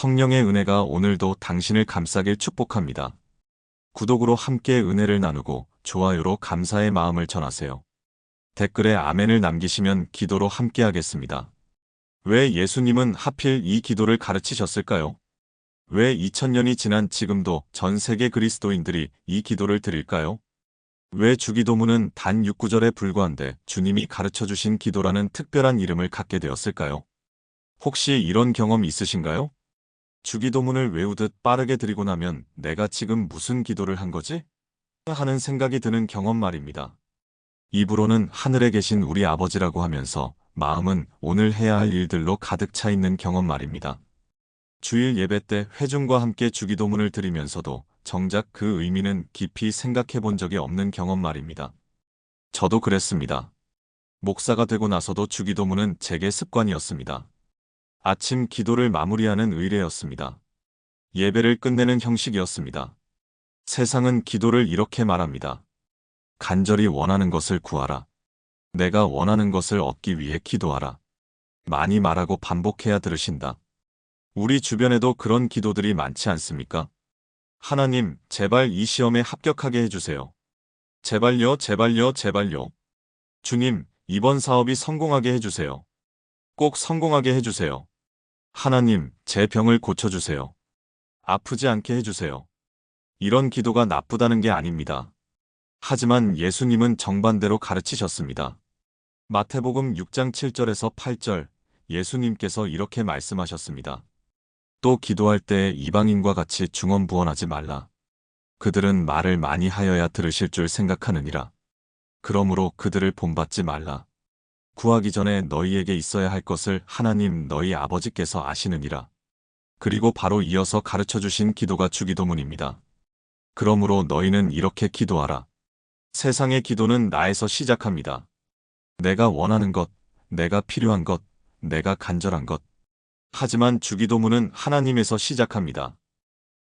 성령의 은혜가 오늘도 당신을 감싸길 축복합니다. 구독으로 함께 은혜를 나누고 좋아요로 감사의 마음을 전하세요. 댓글에 아멘을 남기시면 기도로 함께 하겠습니다. 왜 예수님은 하필 이 기도를 가르치셨을까요? 왜 2000년이 지난 지금도 전 세계 그리스도인들이 이 기도를 드릴까요? 왜 주기도문은 단 6구절에 불과한데 주님이 가르쳐주신 기도라는 특별한 이름을 갖게 되었을까요? 혹시 이런 경험 있으신가요? 주기도문을 외우듯 빠르게 드리고 나면 내가 지금 무슨 기도를 한 거지? 하는 생각이 드는 경험 말입니다. 입으로는 하늘에 계신 우리 아버지라고 하면서 마음은 오늘 해야 할 일들로 가득 차 있는 경험 말입니다. 주일 예배 때 회중과 함께 주기도문을 드리면서도 정작 그 의미는 깊이 생각해 본 적이 없는 경험 말입니다. 저도 그랬습니다. 목사가 되고 나서도 주기도문은 제게 습관이었습니다. 아침 기도를 마무리하는 의례였습니다. 예배를 끝내는 형식이었습니다. 세상은 기도를 이렇게 말합니다. 간절히 원하는 것을 구하라. 내가 원하는 것을 얻기 위해 기도하라. 많이 말하고 반복해야 들으신다. 우리 주변에도 그런 기도들이 많지 않습니까? 하나님, 제발 이 시험에 합격하게 해주세요. 제발요, 제발요, 제발요. 주님, 이번 사업이 성공하게 해주세요. 꼭 성공하게 해주세요. 하나님, 제 병을 고쳐주세요. 아프지 않게 해주세요. 이런 기도가 나쁘다는 게 아닙니다. 하지만 예수님은 정반대로 가르치셨습니다. 마태복음 6장 7절에서 8절, 예수님께서 이렇게 말씀하셨습니다. 또 기도할 때 이방인과 같이 중언부언하지 말라. 그들은 말을 많이 하여야 들으실 줄 생각하느니라. 그러므로 그들을 본받지 말라. 구하기 전에 너희에게 있어야 할 것을 하나님 너희 아버지께서 아시느니라. 그리고 바로 이어서 가르쳐주신 기도가 주기도문입니다. 그러므로 너희는 이렇게 기도하라. 세상의 기도는 나에서 시작합니다. 내가 원하는 것, 내가 필요한 것, 내가 간절한 것. 하지만 주기도문은 하나님에서 시작합니다.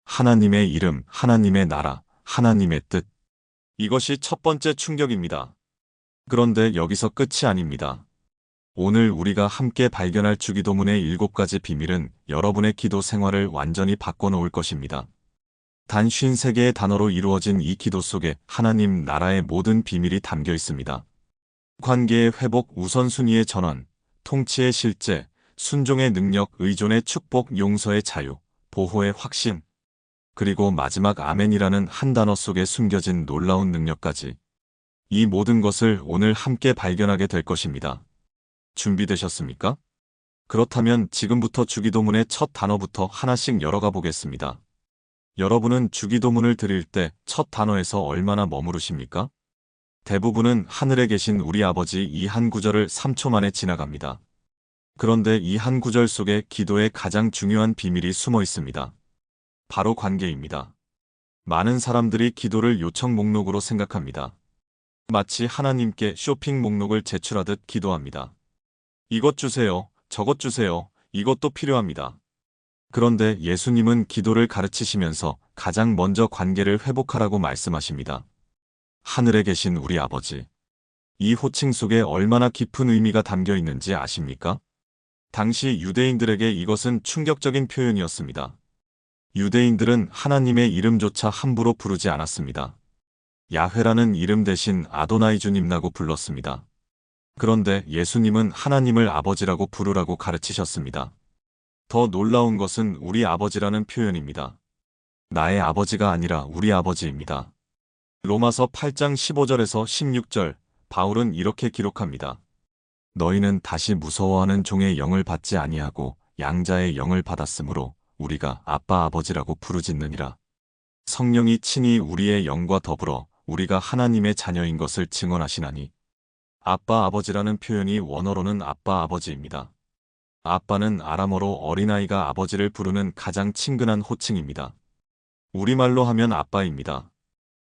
하나님의 이름, 하나님의 나라, 하나님의 뜻. 이것이 첫 번째 충격입니다. 그런데 여기서 끝이 아닙니다. 오늘 우리가 함께 발견할 주기도문의 7가지 비밀은 여러분의 기도 생활을 완전히 바꿔놓을 것입니다. 단 53개의 단어로 이루어진 이 기도 속에 하나님 나라의 모든 비밀이 담겨 있습니다. 관계의 회복, 우선순위의 전환, 통치의 실제, 순종의 능력, 의존의 축복, 용서의 자유, 보호의 확신, 그리고 마지막 아멘이라는 한 단어 속에 숨겨진 놀라운 능력까지. 이 모든 것을 오늘 함께 발견하게 될 것입니다. 준비되셨습니까? 그렇다면 지금부터 주기도문의 첫 단어부터 하나씩 열어가 보겠습니다. 여러분은 주기도문을 드릴 때 첫 단어에서 얼마나 머무르십니까? 대부분은 하늘에 계신 우리 아버지 이 한 구절을 3초 만에 지나갑니다. 그런데 이 한 구절 속에 기도의 가장 중요한 비밀이 숨어 있습니다. 바로 관계입니다. 많은 사람들이 기도를 요청 목록으로 생각합니다. 마치 하나님께 쇼핑 목록을 제출하듯 기도합니다. 이것 주세요, 저것 주세요, 이것도 필요합니다. 그런데 예수님은 기도를 가르치시면서 가장 먼저 관계를 회복하라고 말씀하십니다. 하늘에 계신 우리 아버지. 이 호칭 속에 얼마나 깊은 의미가 담겨 있는지 아십니까? 당시 유대인들에게 이것은 충격적인 표현이었습니다. 유대인들은 하나님의 이름조차 함부로 부르지 않았습니다. 야훼라는 이름 대신 아도나이 주님라고 불렀습니다. 그런데 예수님은 하나님을 아버지라고 부르라고 가르치셨습니다. 더 놀라운 것은 우리 아버지라는 표현입니다. 나의 아버지가 아니라 우리 아버지입니다. 로마서 8장 15절에서 16절, 바울은 이렇게 기록합니다. 너희는 다시 무서워하는 종의 영을 받지 아니하고 양자의 영을 받았으므로 우리가 아빠 아버지라고 부르짖느니라. 성령이 친히 우리의 영과 더불어 우리가 하나님의 자녀인 것을 증언하시나니. 아빠 아버지라는 표현이 원어로는 아빠 아버지입니다. 아빠는 아람어로 어린아이가 아버지를 부르는 가장 친근한 호칭입니다. 우리말로 하면 아빠입니다.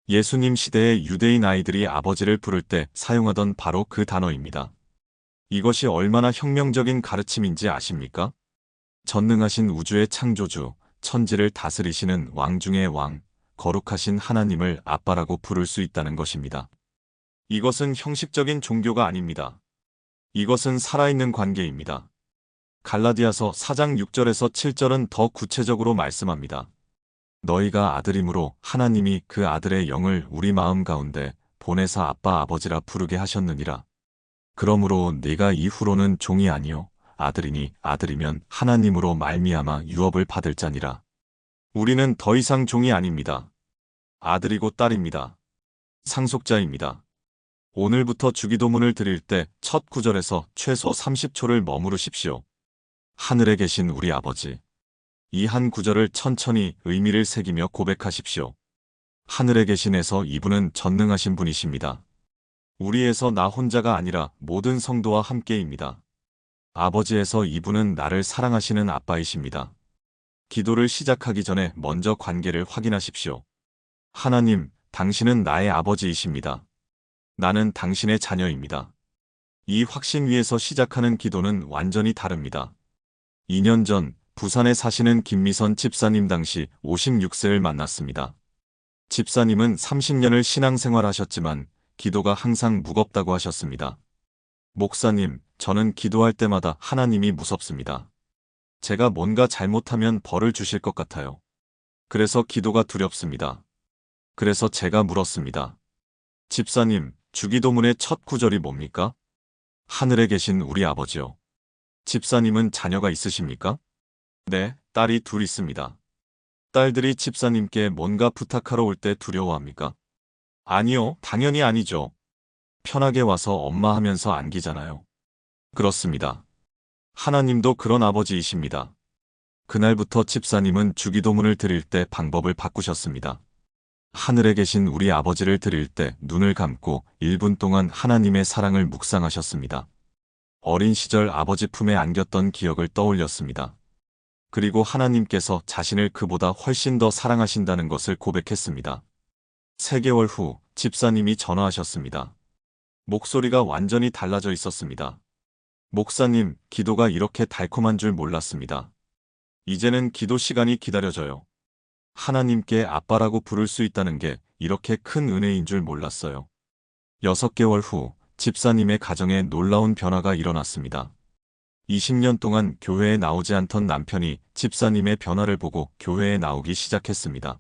예수님 시대의 유대인 아이들이 아버지를 부를 때 사용하던 바로 그 단어입니다. 이것이 얼마나 혁명적인 가르침인지 아십니까? 전능하신 우주의 창조주, 천지를 다스리시는 왕 중의 왕, 거룩하신 하나님을 아빠라고 부를 수 있다는 것입니다. 이것은 형식적인 종교가 아닙니다. 이것은 살아있는 관계입니다. 갈라디아서 4장 6절에서 7절은 더 구체적으로 말씀합니다. 너희가 아들이므로 하나님이 그 아들의 영을 우리 마음 가운데 보내사 아빠 아버지라 부르게 하셨느니라. 그러므로 네가 이후로는 종이 아니요 아들이니 아들이면 하나님으로 말미암아 유업을 받을 자니라. 우리는 더 이상 종이 아닙니다. 아들이고 딸입니다. 상속자입니다. 오늘부터 주기도문을 드릴 때 첫 구절에서 최소 30초를 머무르십시오. 하늘에 계신 우리 아버지. 이 한 구절을 천천히 의미를 새기며 고백하십시오. 하늘에 계신에서 이분은 전능하신 분이십니다. 우리에서 나 혼자가 아니라 모든 성도와 함께입니다. 아버지에서 이분은 나를 사랑하시는 아빠이십니다. 기도를 시작하기 전에 먼저 관계를 확인하십시오. 하나님, 당신은 나의 아버지이십니다. 나는 당신의 자녀입니다. 이 확신 위에서 시작하는 기도는 완전히 다릅니다. 2년 전 부산에 사시는 김미선 집사님 당시 56세를 만났습니다. 집사님은 30년을 신앙생활하셨지만 기도가 항상 무겁다고 하셨습니다. 목사님, 저는 기도할 때마다 하나님이 무섭습니다. 제가 뭔가 잘못하면 벌을 주실 것 같아요. 그래서 기도가 두렵습니다. 그래서 제가 물었습니다. 집사님, 주기도문의 첫 구절이 뭡니까? 하늘에 계신 우리 아버지요. 집사님은 자녀가 있으십니까? 네, 딸이 둘 있습니다. 딸들이 집사님께 뭔가 부탁하러 올 때 두려워합니까? 아니요, 당연히 아니죠. 편하게 와서 엄마 하면서 안기잖아요. 그렇습니다. 하나님도 그런 아버지이십니다. 그날부터 집사님은 주기도문을 드릴 때 방법을 바꾸셨습니다. 하늘에 계신 우리 아버지를 드릴 때 눈을 감고 1분 동안 하나님의 사랑을 묵상하셨습니다. 어린 시절 아버지 품에 안겼던 기억을 떠올렸습니다. 그리고 하나님께서 자신을 그보다 훨씬 더 사랑하신다는 것을 고백했습니다. 3개월 후 집사님이 전화하셨습니다. 목소리가 완전히 달라져 있었습니다. 목사님, 기도가 이렇게 달콤한 줄 몰랐습니다. 이제는 기도 시간이 기다려져요. 하나님께 아빠라고 부를 수 있다는 게 이렇게 큰 은혜인 줄 몰랐어요. 6개월 후 집사님의 가정에 놀라운 변화가 일어났습니다. 20년 동안 교회에 나오지 않던 남편이 집사님의 변화를 보고 교회에 나오기 시작했습니다.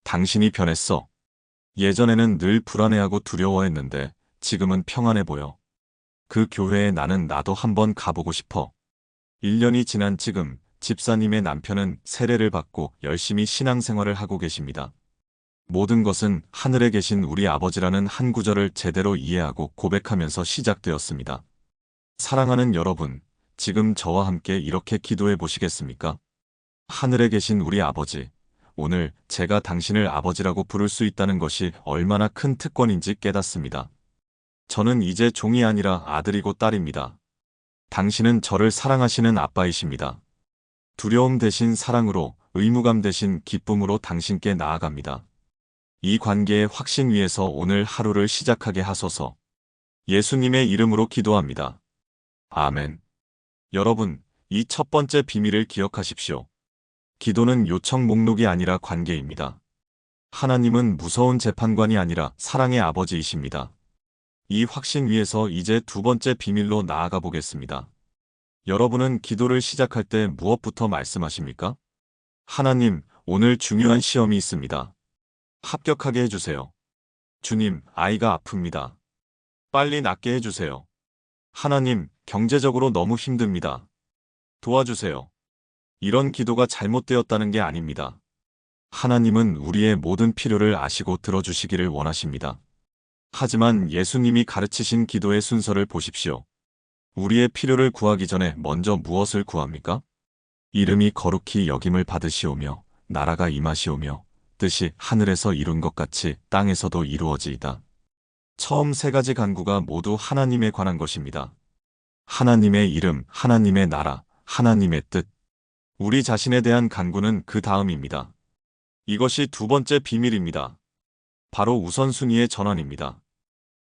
당신이 변했어. 예전에는 늘 불안해하고 두려워했는데 지금은 평안해 보여. 그 교회에 나도 한번 가보고 싶어. 1년이 지난 지금 집사님의 남편은 세례를 받고 열심히 신앙생활을 하고 계십니다. 모든 것은 하늘에 계신 우리 아버지라는 한 구절을 제대로 이해하고 고백하면서 시작되었습니다. 사랑하는 여러분, 지금 저와 함께 이렇게 기도해 보시겠습니까? 하늘에 계신 우리 아버지, 오늘 제가 당신을 아버지라고 부를 수 있다는 것이 얼마나 큰 특권인지 깨닫습니다. 저는 이제 종이 아니라 아들이고 딸입니다. 당신은 저를 사랑하시는 아빠이십니다. 두려움 대신 사랑으로, 의무감 대신 기쁨으로 당신께 나아갑니다. 이 관계의 확신 위에서 오늘 하루를 시작하게 하소서. 예수님의 이름으로 기도합니다. 아멘. 여러분, 이 첫 번째 비밀을 기억하십시오. 기도는 요청 목록이 아니라 관계입니다. 하나님은 무서운 재판관이 아니라 사랑의 아버지이십니다. 이 확신 위에서 이제 두 번째 비밀로 나아가 보겠습니다. 여러분은 기도를 시작할 때 무엇부터 말씀하십니까? 하나님, 오늘 중요한 시험이 있습니다. 합격하게 해주세요. 주님, 아이가 아픕니다. 빨리 낫게 해주세요. 하나님, 경제적으로 너무 힘듭니다. 도와주세요. 이런 기도가 잘못되었다는 게 아닙니다. 하나님은 우리의 모든 필요를 아시고 들어주시기를 원하십니다. 하지만 예수님이 가르치신 기도의 순서를 보십시오. 우리의 필요를 구하기 전에 먼저 무엇을 구합니까? 이름이 거룩히 여김을 받으시오며 나라가 임하시오며 뜻이 하늘에서 이룬 것 같이 땅에서도 이루어지이다. 처음 3가지 간구가 모두 하나님에 관한 것입니다. 하나님의 이름, 하나님의 나라, 하나님의 뜻. 우리 자신에 대한 간구는 그 다음입니다. 이것이 두 번째 비밀입니다. 바로 우선순위의 전환입니다.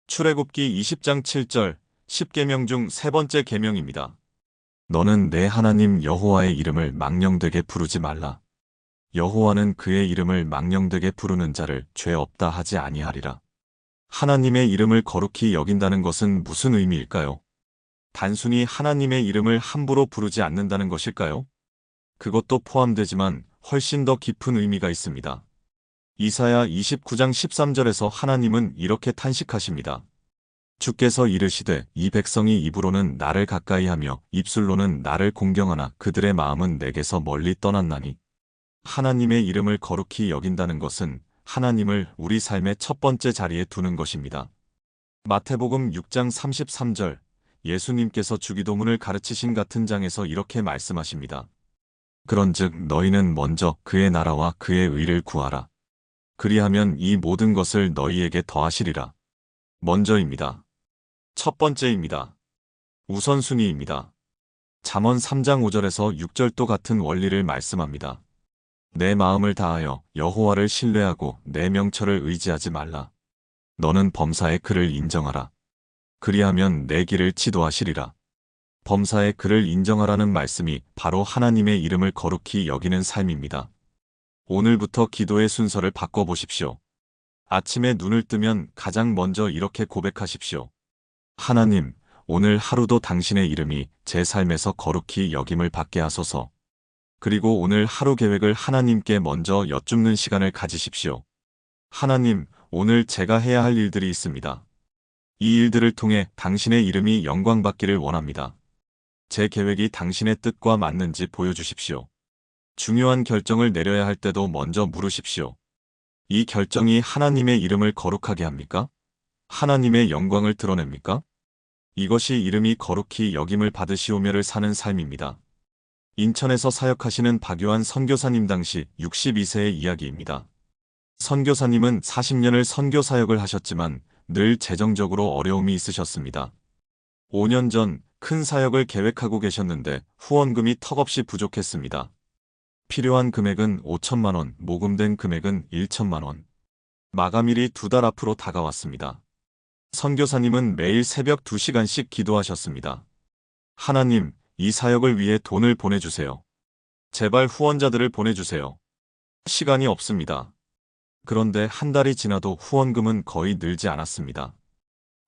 출애굽기 20장 7절, 10계명 중 3번째 계명입니다. 너는 내 하나님 여호와의 이름을 망령되게 부르지 말라. 여호와는 그의 이름을 망령되게 부르는 자를 죄 없다 하지 아니하리라. 하나님의 이름을 거룩히 여긴다는 것은 무슨 의미일까요? 단순히 하나님의 이름을 함부로 부르지 않는다는 것일까요? 그것도 포함되지만 훨씬 더 깊은 의미가 있습니다. 이사야 29장 13절에서 하나님은 이렇게 탄식하십니다. 주께서 이르시되 이 백성이 입으로는 나를 가까이하며 입술로는 나를 공경하나 그들의 마음은 내게서 멀리 떠났나니. 하나님의 이름을 거룩히 여긴다는 것은 하나님을 우리 삶의 첫 번째 자리에 두는 것입니다. 마태복음 6장 33절, 예수님께서 주기도문을 가르치신 같은 장에서 이렇게 말씀하십니다. 그런즉 너희는 먼저 그의 나라와 그의 의를 구하라. 그리하면 이 모든 것을 너희에게 더하시리라. 먼저입니다. 첫 번째입니다. 우선순위입니다. 잠언 3장 5절에서 6절도 같은 원리를 말씀합니다. 내 마음을 다하여 여호와를 신뢰하고 내 명철을 의지하지 말라. 너는 범사의 그를 인정하라. 그리하면 내 길을 지도하시리라. 범사의 그를 인정하라는 말씀이 바로 하나님의 이름을 거룩히 여기는 삶입니다. 오늘부터 기도의 순서를 바꿔보십시오. 아침에 눈을 뜨면 가장 먼저 이렇게 고백하십시오. 하나님, 오늘 하루도 당신의 이름이 제 삶에서 거룩히 여김을 받게 하소서. 그리고 오늘 하루 계획을 하나님께 먼저 여쭙는 시간을 가지십시오. 하나님, 오늘 제가 해야 할 일들이 있습니다. 이 일들을 통해 당신의 이름이 영광받기를 원합니다. 제 계획이 당신의 뜻과 맞는지 보여주십시오. 중요한 결정을 내려야 할 때도 먼저 물으십시오. 이 결정이 하나님의 이름을 거룩하게 합니까? 하나님의 영광을 드러냅니까? 이것이 이름이 거룩히 여김을 받으시오며를 사는 삶입니다. 인천에서 사역하시는 박요한 선교사님 당시 62세의 이야기입니다. 선교사님은 40년을 선교 사역을 하셨지만 늘 재정적으로 어려움이 있으셨습니다. 5년 전 큰 사역을 계획하고 계셨는데 후원금이 턱없이 부족했습니다. 필요한 금액은 5천만 원, 모금된 금액은 1천만 원. 마감일이 2달 앞으로 다가왔습니다. 선교사님은 매일 새벽 2시간씩 기도하셨습니다. 하나님, 이 사역을 위해 돈을 보내주세요. 제발 후원자들을 보내주세요. 시간이 없습니다. 그런데 한 달이 지나도 후원금은 거의 늘지 않았습니다.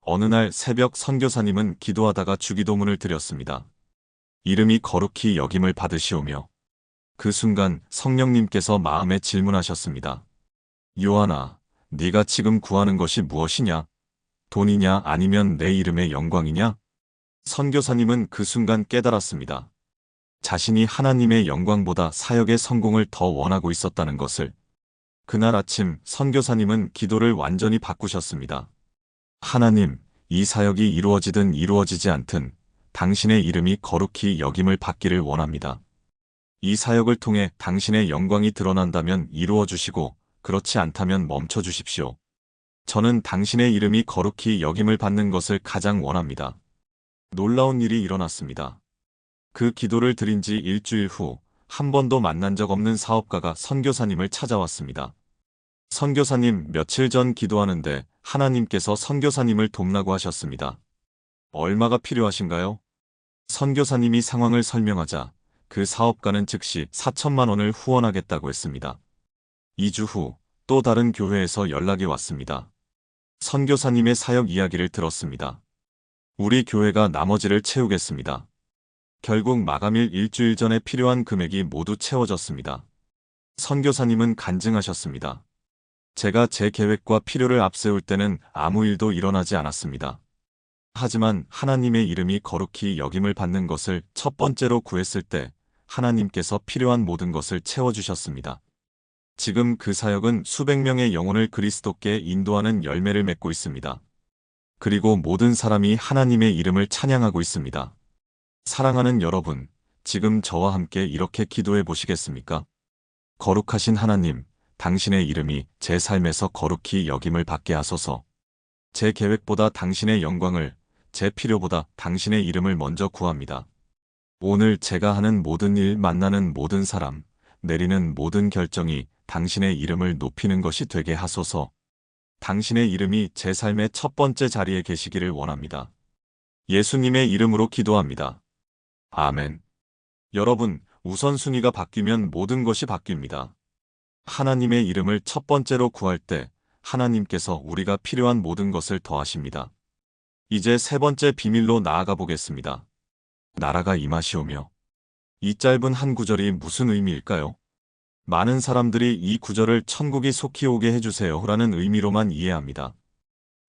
어느 날 새벽 선교사님은 기도하다가 주기도문을 드렸습니다. 이름이 거룩히 여김을 받으시오며. 그 순간 성령님께서 마음에 질문하셨습니다. 요한아, 네가 지금 구하는 것이 무엇이냐? 돈이냐 아니면 내 이름의 영광이냐? 선교사님은 그 순간 깨달았습니다. 자신이 하나님의 영광보다 사역의 성공을 더 원하고 있었다는 것을. 그날 아침 선교사님은 기도를 완전히 바꾸셨습니다. 하나님, 이 사역이 이루어지든 이루어지지 않든 당신의 이름이 거룩히 여김을 받기를 원합니다. 이 사역을 통해 당신의 영광이 드러난다면 이루어 주시고 그렇지 않다면 멈춰 주십시오. 저는 당신의 이름이 거룩히 여김을 받는 것을 가장 원합니다. 놀라운 일이 일어났습니다. 그 기도를 드린 지 일주일 후 한 번도 만난 적 없는 사업가가 선교사님을 찾아왔습니다. 선교사님, 며칠 전 기도하는데 하나님께서 선교사님을 돕라고 하셨습니다. 얼마가 필요하신가요? 선교사님이 상황을 설명하자 그 사업가는 즉시 4천만 원을 후원하겠다고 했습니다. 2주 후 또 다른 교회에서 연락이 왔습니다. 선교사님의 사역 이야기를 들었습니다. 우리 교회가 나머지를 채우겠습니다. 결국 마감일 일주일 전에 필요한 금액이 모두 채워졌습니다. 선교사님은 간증하셨습니다. 제가 제 계획과 필요를 앞세울 때는 아무 일도 일어나지 않았습니다. 하지만 하나님의 이름이 거룩히 여김을 받는 것을 첫 번째로 구했을 때 하나님께서 필요한 모든 것을 채워주셨습니다. 지금 그 사역은 수백 명의 영혼을 그리스도께 인도하는 열매를 맺고 있습니다. 그리고 모든 사람이 하나님의 이름을 찬양하고 있습니다. 사랑하는 여러분, 지금 저와 함께 이렇게 기도해 보시겠습니까? 거룩하신 하나님, 당신의 이름이 제 삶에서 거룩히 여김을 받게 하소서. 제 계획보다 당신의 영광을, 제 필요보다 당신의 이름을 먼저 구합니다. 오늘 제가 하는 모든 일, 만나는 모든 사람, 내리는 모든 결정이 당신의 이름을 높이는 것이 되게 하소서. 당신의 이름이 제 삶의 첫 번째 자리에 계시기를 원합니다. 예수님의 이름으로 기도합니다. 아멘. 여러분, 우선순위가 바뀌면 모든 것이 바뀝니다. 하나님의 이름을 첫 번째로 구할 때 하나님께서 우리가 필요한 모든 것을 더하십니다. 이제 세 번째 비밀로 나아가 보겠습니다. 나라가 임하시오며. 이 짧은 한 구절이 무슨 의미일까요? 많은 사람들이 이 구절을 천국이 속히 오게 해주세요라는 의미로만 이해합니다.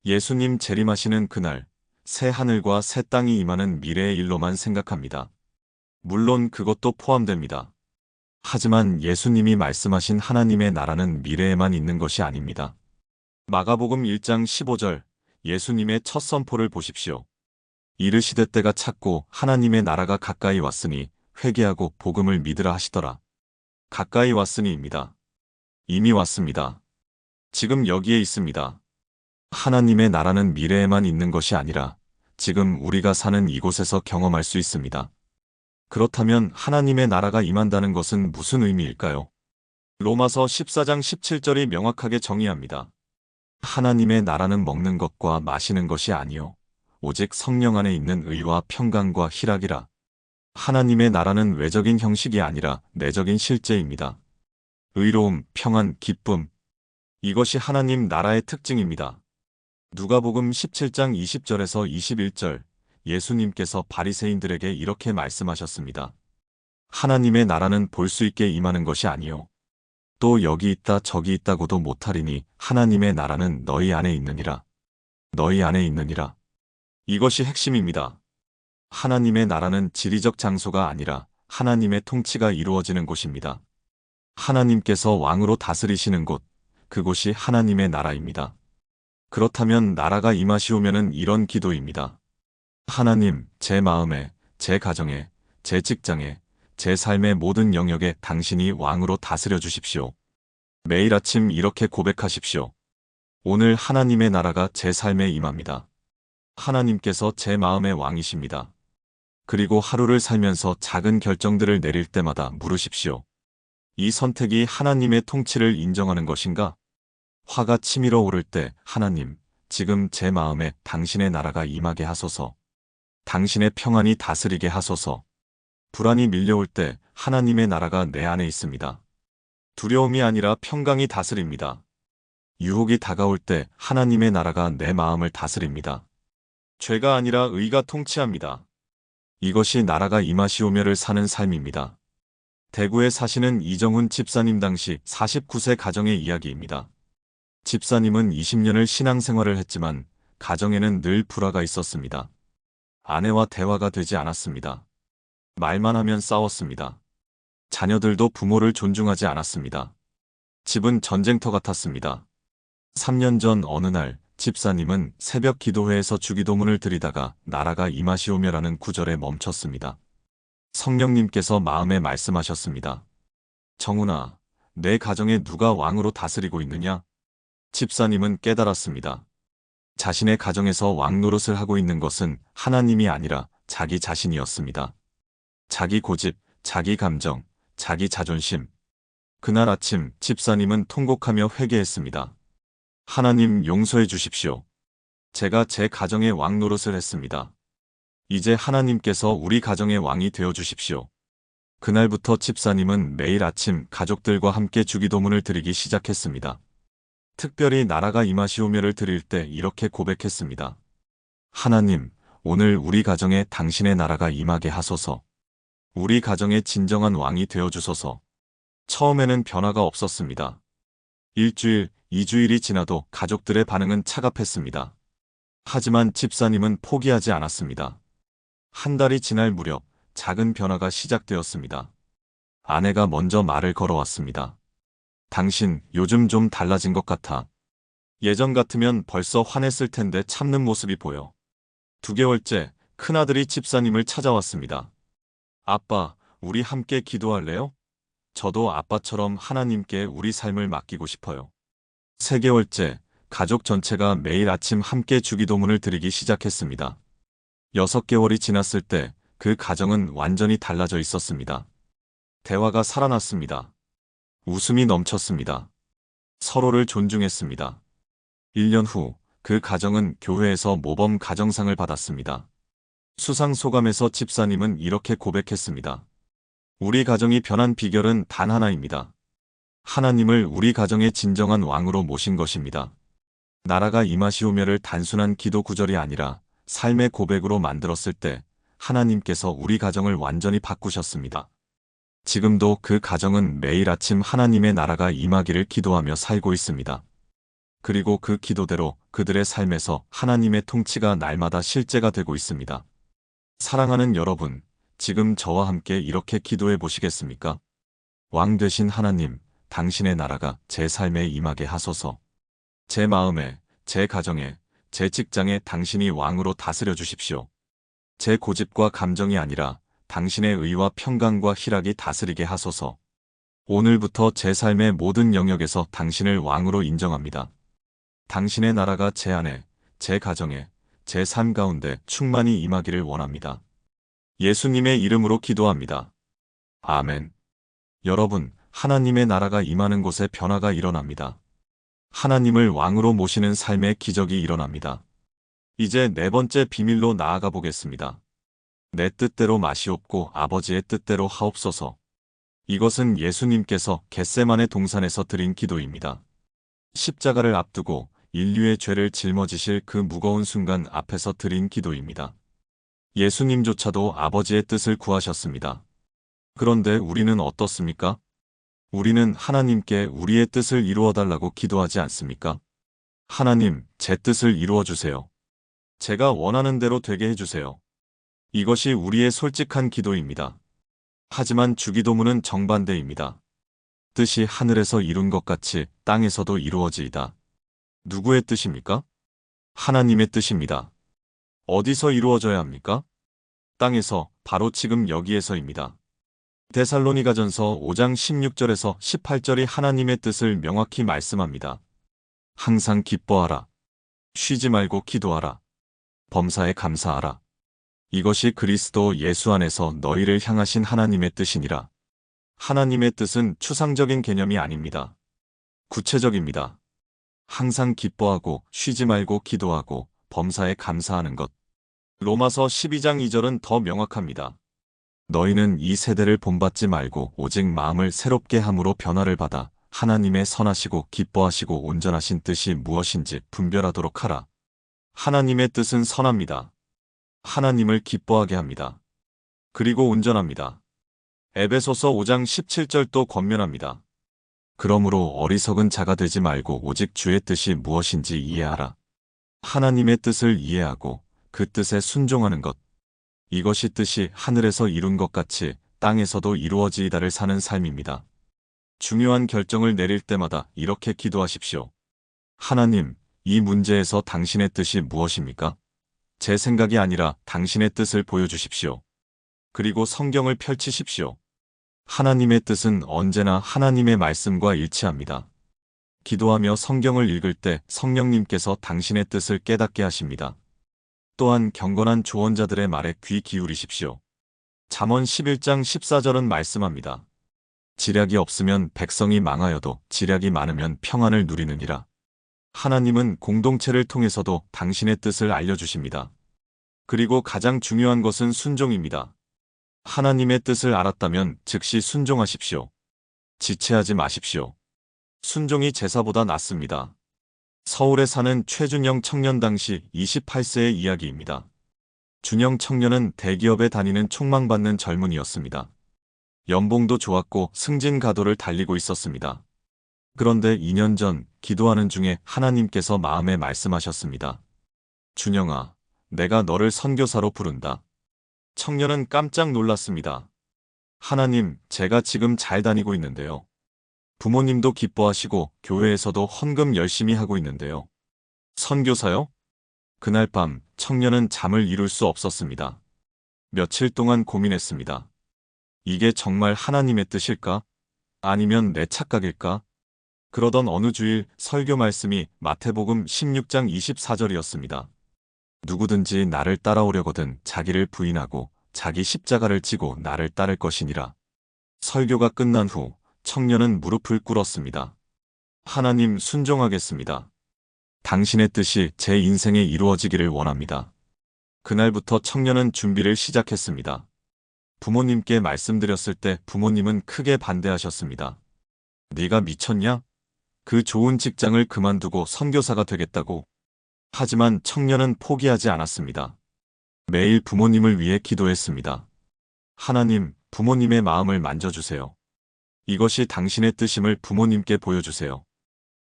예수님 재림하시는 그날, 새 하늘과 새 땅이 임하는 미래의 일로만 생각합니다. 물론 그것도 포함됩니다. 하지만 예수님이 말씀하신 하나님의 나라는 미래에만 있는 것이 아닙니다. 마가복음 1장 15절, 예수님의 첫 선포를 보십시오. 이르시되 때가 찼고 하나님의 나라가 가까이 왔으니 회개하고 복음을 믿으라 하시더라. 가까이 왔으니입니다. 이미 왔습니다. 지금 여기에 있습니다. 하나님의 나라는 미래에만 있는 것이 아니라 지금 우리가 사는 이곳에서 경험할 수 있습니다. 그렇다면 하나님의 나라가 임한다는 것은 무슨 의미일까요? 로마서 14장 17절이 명확하게 정의합니다. 하나님의 나라는 먹는 것과 마시는 것이 아니요 오직 성령 안에 있는 의와 평강과 희락이라. 하나님의 나라는 외적인 형식이 아니라 내적인 실제입니다. 의로움, 평안, 기쁨. 이것이 하나님 나라의 특징입니다. 누가복음 17장 20절에서 21절, 예수님께서 바리새인들에게 이렇게 말씀하셨습니다. 하나님의 나라는 볼 수 있게 임하는 것이 아니요 또 여기 있다 저기 있다고도 못하리니 하나님의 나라는 너희 안에 있느니라. 너희 안에 있느니라. 이것이 핵심입니다. 하나님의 나라는 지리적 장소가 아니라 하나님의 통치가 이루어지는 곳입니다. 하나님께서 왕으로 다스리시는 곳, 그곳이 하나님의 나라입니다. 그렇다면 나라가 임하시오면은 이런 기도입니다. 하나님, 제 마음에, 제 가정에, 제 직장에, 제 삶의 모든 영역에 당신이 왕으로 다스려 주십시오. 매일 아침 이렇게 고백하십시오. 오늘 하나님의 나라가 제 삶에 임합니다. 하나님께서 제 마음의 왕이십니다. 그리고 하루를 살면서 작은 결정들을 내릴 때마다 물으십시오. 이 선택이 하나님의 통치를 인정하는 것인가? 화가 치밀어 오를 때 하나님, 지금 제 마음에 당신의 나라가 임하게 하소서. 당신의 평안이 다스리게 하소서. 불안이 밀려올 때 하나님의 나라가 내 안에 있습니다. 두려움이 아니라 평강이 다스립니다. 유혹이 다가올 때 하나님의 나라가 내 마음을 다스립니다. 죄가 아니라 의가 통치합니다. 이것이 나라가 임하시오며를 사는 삶입니다. 대구에 사시는 이정훈 집사님 당시 49세 가정의 이야기입니다. 집사님은 20년을 신앙생활을 했지만 가정에는 늘 불화가 있었습니다. 아내와 대화가 되지 않았습니다. 말만 하면 싸웠습니다. 자녀들도 부모를 존중하지 않았습니다. 집은 전쟁터 같았습니다. 3년 전 어느 날 집사님은 새벽 기도회에서 주기도문을 드리다가 나라가 임하시오며라는 구절에 멈췄습니다. 성령님께서 마음에 말씀하셨습니다. 정훈아, 내 가정에 누가 왕으로 다스리고 있느냐? 집사님은 깨달았습니다. 자신의 가정에서 왕 노릇을 하고 있는 것은 하나님이 아니라 자기 자신이었습니다. 자기 고집, 자기 감정, 자기 자존심. 그날 아침 집사님은 통곡하며 회개했습니다. 하나님 용서해 주십시오. 제가 제 가정의 왕 노릇을 했습니다. 이제 하나님께서 우리 가정의 왕이 되어 주십시오. 그날부터 집사님은 매일 아침 가족들과 함께 주기도문을 드리기 시작했습니다. 특별히 나라가 임하시오며를 드릴 때 이렇게 고백했습니다. 하나님, 오늘 우리 가정에 당신의 나라가 임하게 하소서. 우리 가정의 진정한 왕이 되어주소서. 처음에는 변화가 없었습니다. 일주일, 2주일이 지나도 가족들의 반응은 차갑했습니다. 하지만 집사님은 포기하지 않았습니다. 한 달이 지날 무렵 작은 변화가 시작되었습니다. 아내가 먼저 말을 걸어왔습니다. 당신 요즘 좀 달라진 것 같아. 예전 같으면 벌써 화냈을 텐데 참는 모습이 보여. 2개월째 큰아들이 집사님을 찾아왔습니다. 아빠, 우리 함께 기도할래요? 저도 아빠처럼 하나님께 우리 삶을 맡기고 싶어요. 3개월째 가족 전체가 매일 아침 함께 주기도문을 드리기 시작했습니다. 6개월이 지났을 때 그 가정은 완전히 달라져 있었습니다. 대화가 살아났습니다. 웃음이 넘쳤습니다. 서로를 존중했습니다. 1년 후 그 가정은 교회에서 모범 가정상을 받았습니다. 수상 소감에서 집사님은 이렇게 고백했습니다. 우리 가정이 변한 비결은 단 하나입니다. 하나님을 우리 가정의 진정한 왕으로 모신 것입니다. 나라가 임하시오며를 단순한 기도 구절이 아니라 삶의 고백으로 만들었을 때 하나님께서 우리 가정을 완전히 바꾸셨습니다. 지금도 그 가정은 매일 아침 하나님의 나라가 임하기를 기도하며 살고 있습니다. 그리고 그 기도대로 그들의 삶에서 하나님의 통치가 날마다 실제가 되고 있습니다. 사랑하는 여러분, 지금 저와 함께 이렇게 기도해 보시겠습니까? 왕 되신 하나님, 당신의 나라가 제 삶에 임하게 하소서. 제 마음에, 제 가정에, 제 직장에 당신이 왕으로 다스려 주십시오. 제 고집과 감정이 아니라 당신의 의와 평강과 희락이 다스리게 하소서. 오늘부터 제 삶의 모든 영역에서 당신을 왕으로 인정합니다. 당신의 나라가 제 안에, 제 가정에, 제 삶 가운데 충만히 임하기를 원합니다. 예수님의 이름으로 기도합니다. 아멘. 여러분, 하나님의 나라가 임하는 곳에 변화가 일어납니다. 하나님을 왕으로 모시는 삶의 기적이 일어납니다. 이제 네 번째 비밀로 나아가 보겠습니다. 내 뜻대로 마시옵고 아버지의 뜻대로 하옵소서. 이것은 예수님께서 겟세마네 동산에서 드린 기도입니다. 십자가를 앞두고 인류의 죄를 짊어지실 그 무거운 순간 앞에서 드린 기도입니다. 예수님조차도 아버지의 뜻을 구하셨습니다. 그런데 우리는 어떻습니까? 우리는 하나님께 우리의 뜻을 이루어달라고 기도하지 않습니까? 하나님, 제 뜻을 이루어주세요. 제가 원하는 대로 되게 해주세요. 이것이 우리의 솔직한 기도입니다. 하지만 주기도문은 정반대입니다. 뜻이 하늘에서 이룬 것 같이 땅에서도 이루어지이다. 누구의 뜻입니까? 하나님의 뜻입니다. 어디서 이루어져야 합니까? 땅에서, 바로 지금 여기에서입니다. 데살로니가전서 5장 16절에서 18절이 하나님의 뜻을 명확히 말씀합니다. 항상 기뻐하라. 쉬지 말고 기도하라. 범사에 감사하라. 이것이 그리스도 예수 안에서 너희를 향하신 하나님의 뜻이니라. 하나님의 뜻은 추상적인 개념이 아닙니다. 구체적입니다. 항상 기뻐하고 쉬지 말고 기도하고 범사에 감사하는 것. 로마서 12장 2절은 더 명확합니다. 너희는 이 세대를 본받지 말고 오직 마음을 새롭게 함으로 변화를 받아 하나님의 선하시고 기뻐하시고 온전하신 뜻이 무엇인지 분별하도록 하라. 하나님의 뜻은 선합니다. 하나님을 기뻐하게 합니다. 그리고 온전합니다. 에베소서 5장 17절도 권면합니다. 그러므로 어리석은 자가 되지 말고 오직 주의 뜻이 무엇인지 이해하라. 하나님의 뜻을 이해하고 그 뜻에 순종하는 것. 이것이 뜻이 하늘에서 이룬 것 같이 땅에서도 이루어지이다를 사는 삶입니다. 중요한 결정을 내릴 때마다 이렇게 기도하십시오. 하나님, 이 문제에서 당신의 뜻이 무엇입니까? 제 생각이 아니라 당신의 뜻을 보여주십시오. 그리고 성경을 펼치십시오. 하나님의 뜻은 언제나 하나님의 말씀과 일치합니다. 기도하며 성경을 읽을 때 성령님께서 당신의 뜻을 깨닫게 하십니다. 또한 경건한 조언자들의 말에 귀 기울이십시오. 잠언 11장 14절은 말씀합니다. 지략이 없으면 백성이 망하여도 지략이 많으면 평안을 누리느니라. 하나님은 공동체를 통해서도 당신의 뜻을 알려주십니다. 그리고 가장 중요한 것은 순종입니다. 하나님의 뜻을 알았다면 즉시 순종하십시오. 지체하지 마십시오. 순종이 제사보다 낫습니다. 서울에 사는 최준영 청년 당시 28세의 이야기입니다. 준영 청년은 대기업에 다니는 촉망받는 젊은이였습니다. 연봉도 좋았고 승진가도를 달리고 있었습니다. 그런데 2년 전 기도하는 중에 하나님께서 마음에 말씀하셨습니다. 준영아, 내가 너를 선교사로 부른다. 청년은 깜짝 놀랐습니다. 하나님, 제가 지금 잘 다니고 있는데요. 부모님도 기뻐하시고 교회에서도 헌금 열심히 하고 있는데요. 선교사요? 그날 밤 청년은 잠을 이룰 수 없었습니다. 며칠 동안 고민했습니다. 이게 정말 하나님의 뜻일까? 아니면 내 착각일까? 그러던 어느 주일 설교 말씀이 마태복음 16장 24절이었습니다. 누구든지 나를 따라오려거든 자기를 부인하고 자기 십자가를 지고 나를 따를 것이니라. 설교가 끝난 후 청년은 무릎을 꿇었습니다. 하나님, 순종하겠습니다. 당신의 뜻이 제 인생에 이루어지기를 원합니다. 그날부터 청년은 준비를 시작했습니다. 부모님께 말씀드렸을 때 부모님은 크게 반대하셨습니다. 네가 미쳤냐? 그 좋은 직장을 그만두고 선교사가 되겠다고. 하지만 청년은 포기하지 않았습니다. 매일 부모님을 위해 기도했습니다. 하나님, 부모님의 마음을 만져주세요. 이것이 당신의 뜻임을 부모님께 보여주세요.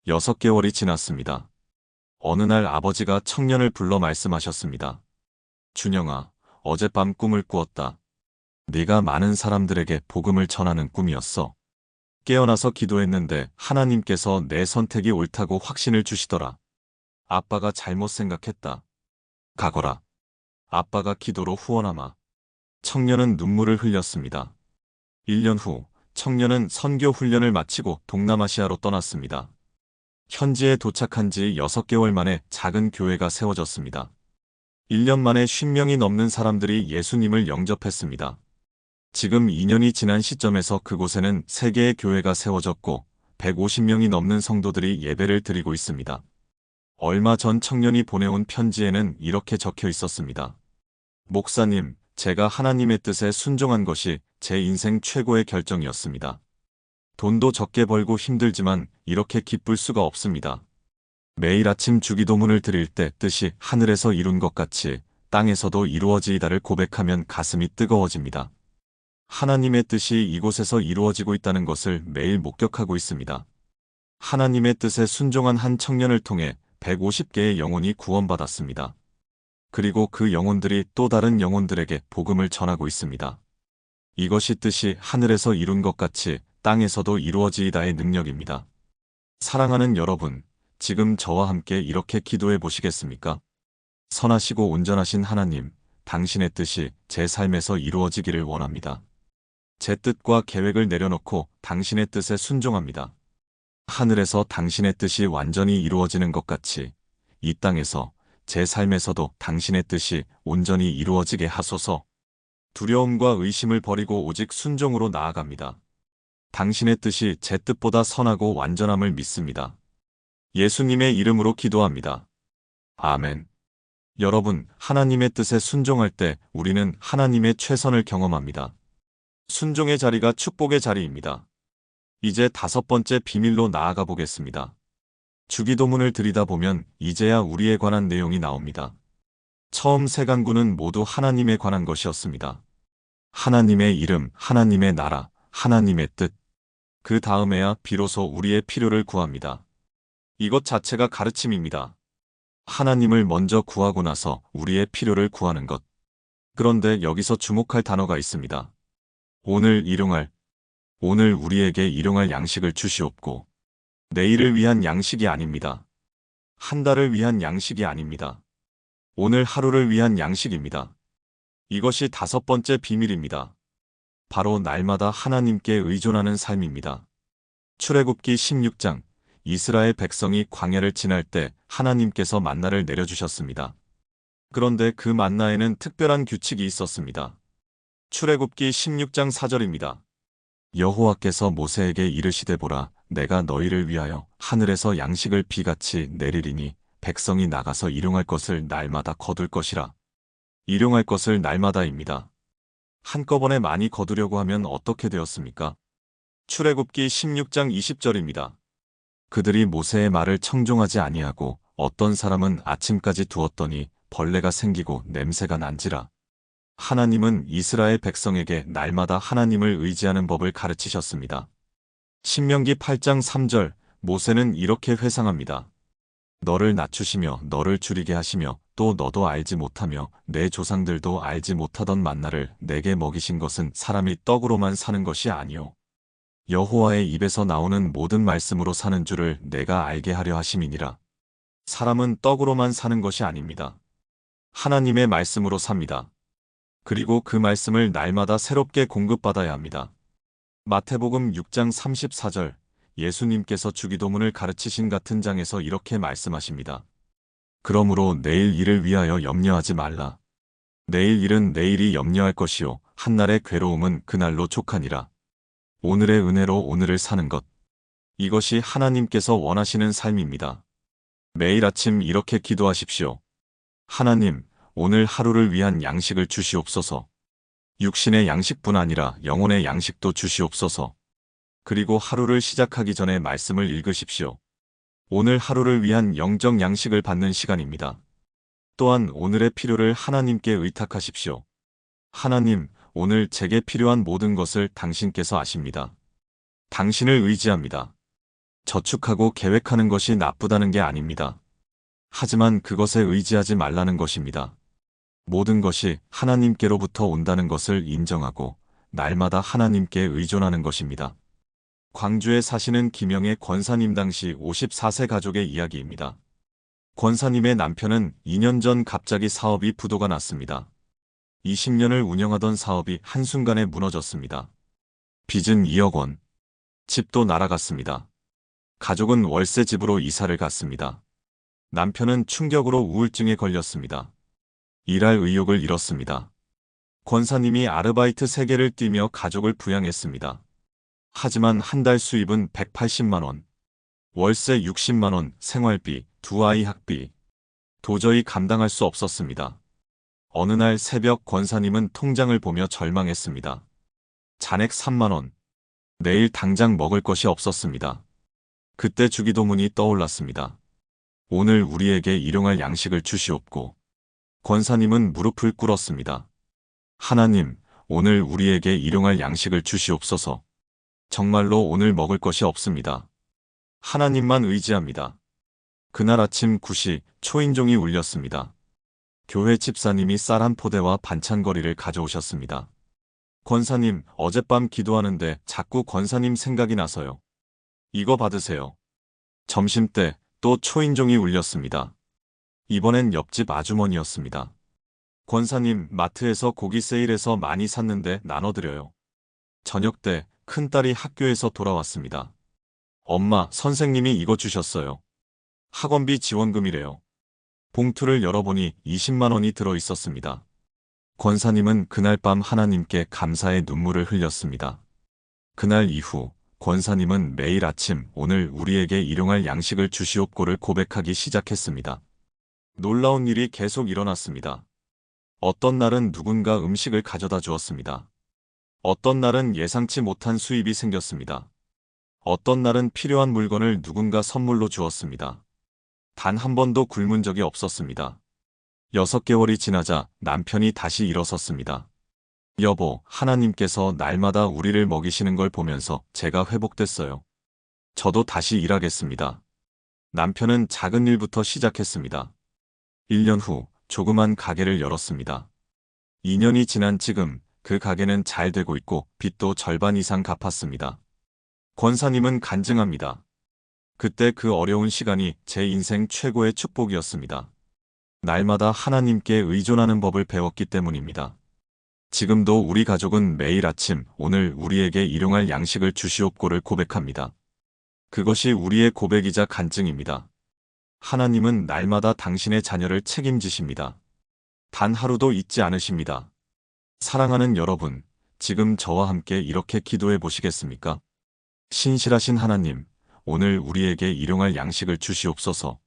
6개월이 지났습니다. 어느 날 아버지가 청년을 불러 말씀하셨습니다. 준영아, 어젯밤 꿈을 꾸었다. 네가 많은 사람들에게 복음을 전하는 꿈이었어. 깨어나서 기도했는데 하나님께서 내 선택이 옳다고 확신을 주시더라. 아빠가 잘못 생각했다. 가거라. 아빠가 기도로 후원하마. 청년은 눈물을 흘렸습니다. 1년 후, 청년은 선교 훈련을 마치고 동남아시아로 떠났습니다. 현지에 도착한 지 6개월 만에 작은 교회가 세워졌습니다. 1년 만에 50명이 넘는 사람들이 예수님을 영접했습니다. 지금 2년이 지난 시점에서 그곳에는 3개의 교회가 세워졌고 150명이 넘는 성도들이 예배를 드리고 있습니다. 얼마 전 청년이 보내온 편지에는 이렇게 적혀 있었습니다. 목사님, 제가 하나님의 뜻에 순종한 것이 제 인생 최고의 결정이었습니다. 돈도 적게 벌고 힘들지만 이렇게 기쁠 수가 없습니다. 매일 아침 주기도문을 드릴 때 뜻이 하늘에서 이룬 것 같이 땅에서도 이루어지이다를 고백하면 가슴이 뜨거워집니다. 하나님의 뜻이 이곳에서 이루어지고 있다는 것을 매일 목격하고 있습니다. 하나님의 뜻에 순종한 한 청년을 통해 150개의 영혼이 구원받았습니다. 그리고 그 영혼들이 또 다른 영혼들에게 복음을 전하고 있습니다. 이것이 뜻이 하늘에서 이룬 것 같이 땅에서도 이루어지이다의 능력입니다. 사랑하는 여러분, 지금 저와 함께 이렇게 기도해 보시겠습니까? 선하시고 온전하신 하나님, 당신의 뜻이 제 삶에서 이루어지기를 원합니다. 제 뜻과 계획을 내려놓고 당신의 뜻에 순종합니다. 하늘에서 당신의 뜻이 완전히 이루어지는 것 같이 이 땅에서 제 삶에서도 당신의 뜻이 온전히 이루어지게 하소서. 두려움과 의심을 버리고 오직 순종으로 나아갑니다. 당신의 뜻이 제 뜻보다 선하고 완전함을 믿습니다. 예수님의 이름으로 기도합니다. 아멘. 여러분, 하나님의 뜻에 순종할 때 우리는 하나님의 최선을 경험합니다. 순종의 자리가 축복의 자리입니다. 이제 5번째 비밀로 나아가 보겠습니다. 주기도문을 드리다 보면 이제야 우리에 관한 내용이 나옵니다. 처음 3간구는 모두 하나님에 관한 것이었습니다. 하나님의 이름, 하나님의 나라, 하나님의 뜻. 그 다음에야 비로소 우리의 필요를 구합니다. 이것 자체가 가르침입니다. 하나님을 먼저 구하고 나서 우리의 필요를 구하는 것. 그런데 여기서 주목할 단어가 있습니다. 오늘 일용할. 오늘 우리에게 일용할 양식을 주시옵고. 내일을 위한 양식이 아닙니다. 한 달을 위한 양식이 아닙니다. 오늘 하루를 위한 양식입니다. 이것이 5번째 비밀입니다. 바로 날마다 하나님께 의존하는 삶입니다. 출애굽기 16장, 이스라엘 백성이 광야를 지날 때 하나님께서 만나를 내려주셨습니다. 그런데 그 만나에는 특별한 규칙이 있었습니다. 출애굽기 16장 4절입니다. 여호와께서 모세에게 이르시되 보라, 내가 너희를 위하여 하늘에서 양식을 비같이 내리리니 백성이 나가서 일용할 것을 날마다 거둘 것이라. 일용할 것을 날마다입니다. 한꺼번에 많이 거두려고 하면 어떻게 되었습니까? 출애굽기 16장 20절입니다. 그들이 모세의 말을 청종하지 아니하고 어떤 사람은 아침까지 두었더니 벌레가 생기고 냄새가 난지라. 하나님은 이스라엘 백성에게 날마다 하나님을 의지하는 법을 가르치셨습니다. 신명기 8장 3절, 모세는 이렇게 회상합니다. 너를 낮추시며 너를 줄이게 하시며 또 너도 알지 못하며 내 조상들도 알지 못하던 만나를 내게 먹이신 것은 사람이 떡으로만 사는 것이 아니오. 여호와의 입에서 나오는 모든 말씀으로 사는 줄을 내가 알게 하려 하심이니라. 사람은 떡으로만 사는 것이 아닙니다. 하나님의 말씀으로 삽니다. 그리고 그 말씀을 날마다 새롭게 공급받아야 합니다. 마태복음 6장 34절, 예수님께서 주기도문을 가르치신 같은 장에서 이렇게 말씀하십니다. 그러므로 내일 일을 위하여 염려하지 말라. 내일 일은 내일이 염려할 것이요 한날의 괴로움은 그날로 족하니라. 오늘의 은혜로 오늘을 사는 것. 이것이 하나님께서 원하시는 삶입니다. 매일 아침 이렇게 기도하십시오. 하나님, 오늘 하루를 위한 양식을 주시옵소서. 육신의 양식뿐 아니라 영혼의 양식도 주시옵소서. 그리고 하루를 시작하기 전에 말씀을 읽으십시오. 오늘 하루를 위한 영적 양식을 받는 시간입니다. 또한 오늘의 필요를 하나님께 의탁하십시오. 하나님, 오늘 제게 필요한 모든 것을 당신께서 아십니다. 당신을 의지합니다. 저축하고 계획하는 것이 나쁘다는 게 아닙니다. 하지만 그것에 의지하지 말라는 것입니다. 모든 것이 하나님께로부터 온다는 것을 인정하고 날마다 하나님께 의존하는 것입니다. 광주에 사시는 김영애 권사님 당시 54세 가족의 이야기입니다. 권사님의 남편은 2년 전 갑자기 사업이 부도가 났습니다. 20년을 운영하던 사업이 한순간에 무너졌습니다. 빚은 2억 원. 집도 날아갔습니다. 가족은 월세 집으로 이사를 갔습니다. 남편은 충격으로 우울증에 걸렸습니다. 일할 의욕을 잃었습니다. 권사님이 아르바이트 3개를 뛰며 가족을 부양했습니다. 하지만 한 달 수입은 180만 원. 월세 60만 원, 생활비, 2아이 학비. 도저히 감당할 수 없었습니다. 어느 날 새벽 권사님은 통장을 보며 절망했습니다. 잔액 3만 원. 내일 당장 먹을 것이 없었습니다. 그때 주기도문이 떠올랐습니다. 오늘 우리에게 일용할 양식을 주시옵고. 권사님은 무릎을 꿇었습니다. 하나님, 오늘 우리에게 일용할 양식을 주시옵소서. 정말로 오늘 먹을 것이 없습니다. 하나님만 의지합니다. 그날 아침 9시 초인종이 울렸습니다. 교회 집사님이 쌀 한 포대와 반찬거리를 가져오셨습니다. 권사님, 어젯밤 기도하는데 자꾸 권사님 생각이 나서요. 이거 받으세요. 점심때 또 초인종이 울렸습니다. 이번엔 옆집 아주머니였습니다. 권사님, 마트에서 고기 세일해서 많이 샀는데 나눠드려요. 저녁 때 큰딸이 학교에서 돌아왔습니다. 엄마, 선생님이 이거 주셨어요. 학원비 지원금이래요. 봉투를 열어보니 20만 원이 들어 있었습니다. 권사님은 그날 밤 하나님께 감사의 눈물을 흘렸습니다. 그날 이후 권사님은 매일 아침 오늘 우리에게 일용할 양식을 주시옵고를 고백하기 시작했습니다. 놀라운 일이 계속 일어났습니다. 어떤 날은 누군가 음식을 가져다 주었습니다. 어떤 날은 예상치 못한 수입이 생겼습니다. 어떤 날은 필요한 물건을 누군가 선물로 주었습니다. 단 한 번도 굶은 적이 없었습니다. 6개월이 지나자 남편이 다시 일어섰습니다. 여보, 하나님께서 날마다 우리를 먹이시는 걸 보면서 제가 회복됐어요. 저도 다시 일하겠습니다. 남편은 작은 일부터 시작했습니다. 1년 후 조그만 가게를 열었습니다. 2년이 지난 지금 그 가게는 잘 되고 있고 빚도 절반 이상 갚았습니다. 권사님은 간증합니다. 그때 그 어려운 시간이 제 인생 최고의 축복이었습니다. 날마다 하나님께 의존하는 법을 배웠기 때문입니다. 지금도 우리 가족은 매일 아침 오늘 우리에게 일용할 양식을 주시옵고를 고백합니다. 그것이 우리의 고백이자 간증입니다. 하나님은 날마다 당신의 자녀를 책임지십니다. 단 하루도 잊지 않으십니다. 사랑하는 여러분, 지금 저와 함께 이렇게 기도해 보시겠습니까? 신실하신 하나님, 오늘 우리에게 일용할 양식을 주시옵소서.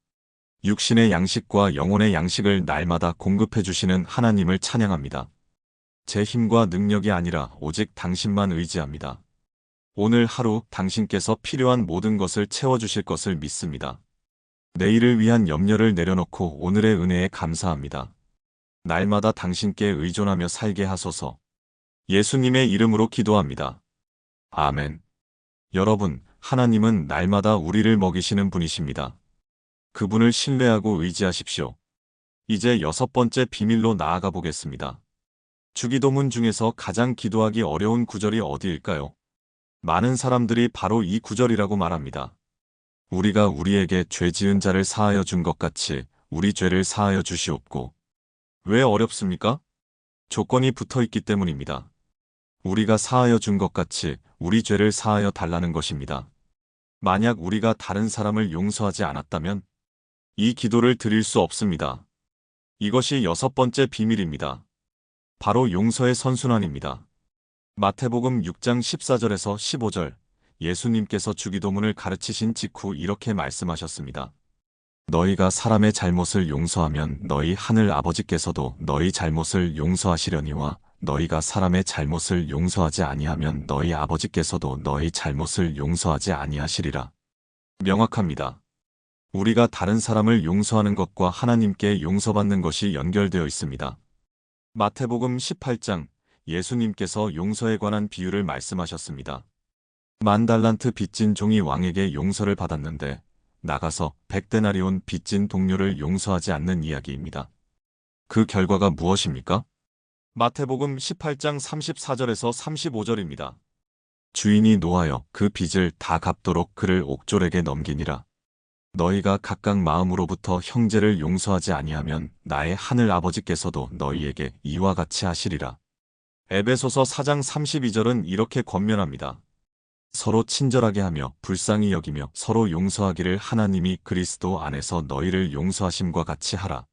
육신의 양식과 영혼의 양식을 날마다 공급해 주시는 하나님을 찬양합니다. 제 힘과 능력이 아니라 오직 당신만 의지합니다. 오늘 하루 당신께서 필요한 모든 것을 채워주실 것을 믿습니다. 내일을 위한 염려를 내려놓고 오늘의 은혜에 감사합니다. 날마다 당신께 의존하며 살게 하소서. 예수님의 이름으로 기도합니다. 아멘. 여러분, 하나님은 날마다 우리를 먹이시는 분이십니다. 그분을 신뢰하고 의지하십시오. 이제 6번째 비밀로 나아가 보겠습니다. 주기도문 중에서 가장 기도하기 어려운 구절이 어디일까요? 많은 사람들이 바로 이 구절이라고 말합니다. 우리가 우리에게 죄 지은 자를 사하여 준 것 같이 우리 죄를 사하여 주시옵고. 왜 어렵습니까? 조건이 붙어 있기 때문입니다. 우리가 사하여 준 것 같이 우리 죄를 사하여 달라는 것입니다. 만약 우리가 다른 사람을 용서하지 않았다면 이 기도를 드릴 수 없습니다. 이것이 6번째 비밀입니다. 바로 용서의 선순환입니다. 마태복음 6장 14절에서 15절, 예수님께서 주기도문을 가르치신 직후 이렇게 말씀하셨습니다. 너희가 사람의 잘못을 용서하면 너희 하늘 아버지께서도 너희 잘못을 용서하시려니와 너희가 사람의 잘못을 용서하지 아니하면 너희 아버지께서도 너희 잘못을 용서하지 아니하시리라. 명확합니다. 우리가 다른 사람을 용서하는 것과 하나님께 용서받는 것이 연결되어 있습니다. 마태복음 18장, 예수님께서 용서에 관한 비유를 말씀하셨습니다. 10,000달란트 빚진 종이 왕에게 용서를 받았는데 나가서 100데나리온 빚진 동료를 용서하지 않는 이야기입니다. 그 결과가 무엇입니까? 마태복음 18장 34절에서 35절입니다. 주인이 노하여 그 빚을 다 갚도록 그를 옥졸에게 넘기니라. 너희가 각각 마음으로부터 형제를 용서하지 아니하면 나의 하늘 아버지께서도 너희에게 이와 같이 하시리라. 에베소서 4장 32절은 이렇게 권면합니다. 서로 친절하게 하며 불쌍히 여기며 서로 용서하기를 하나님이 그리스도 안에서 너희를 용서하심과 같이 하라.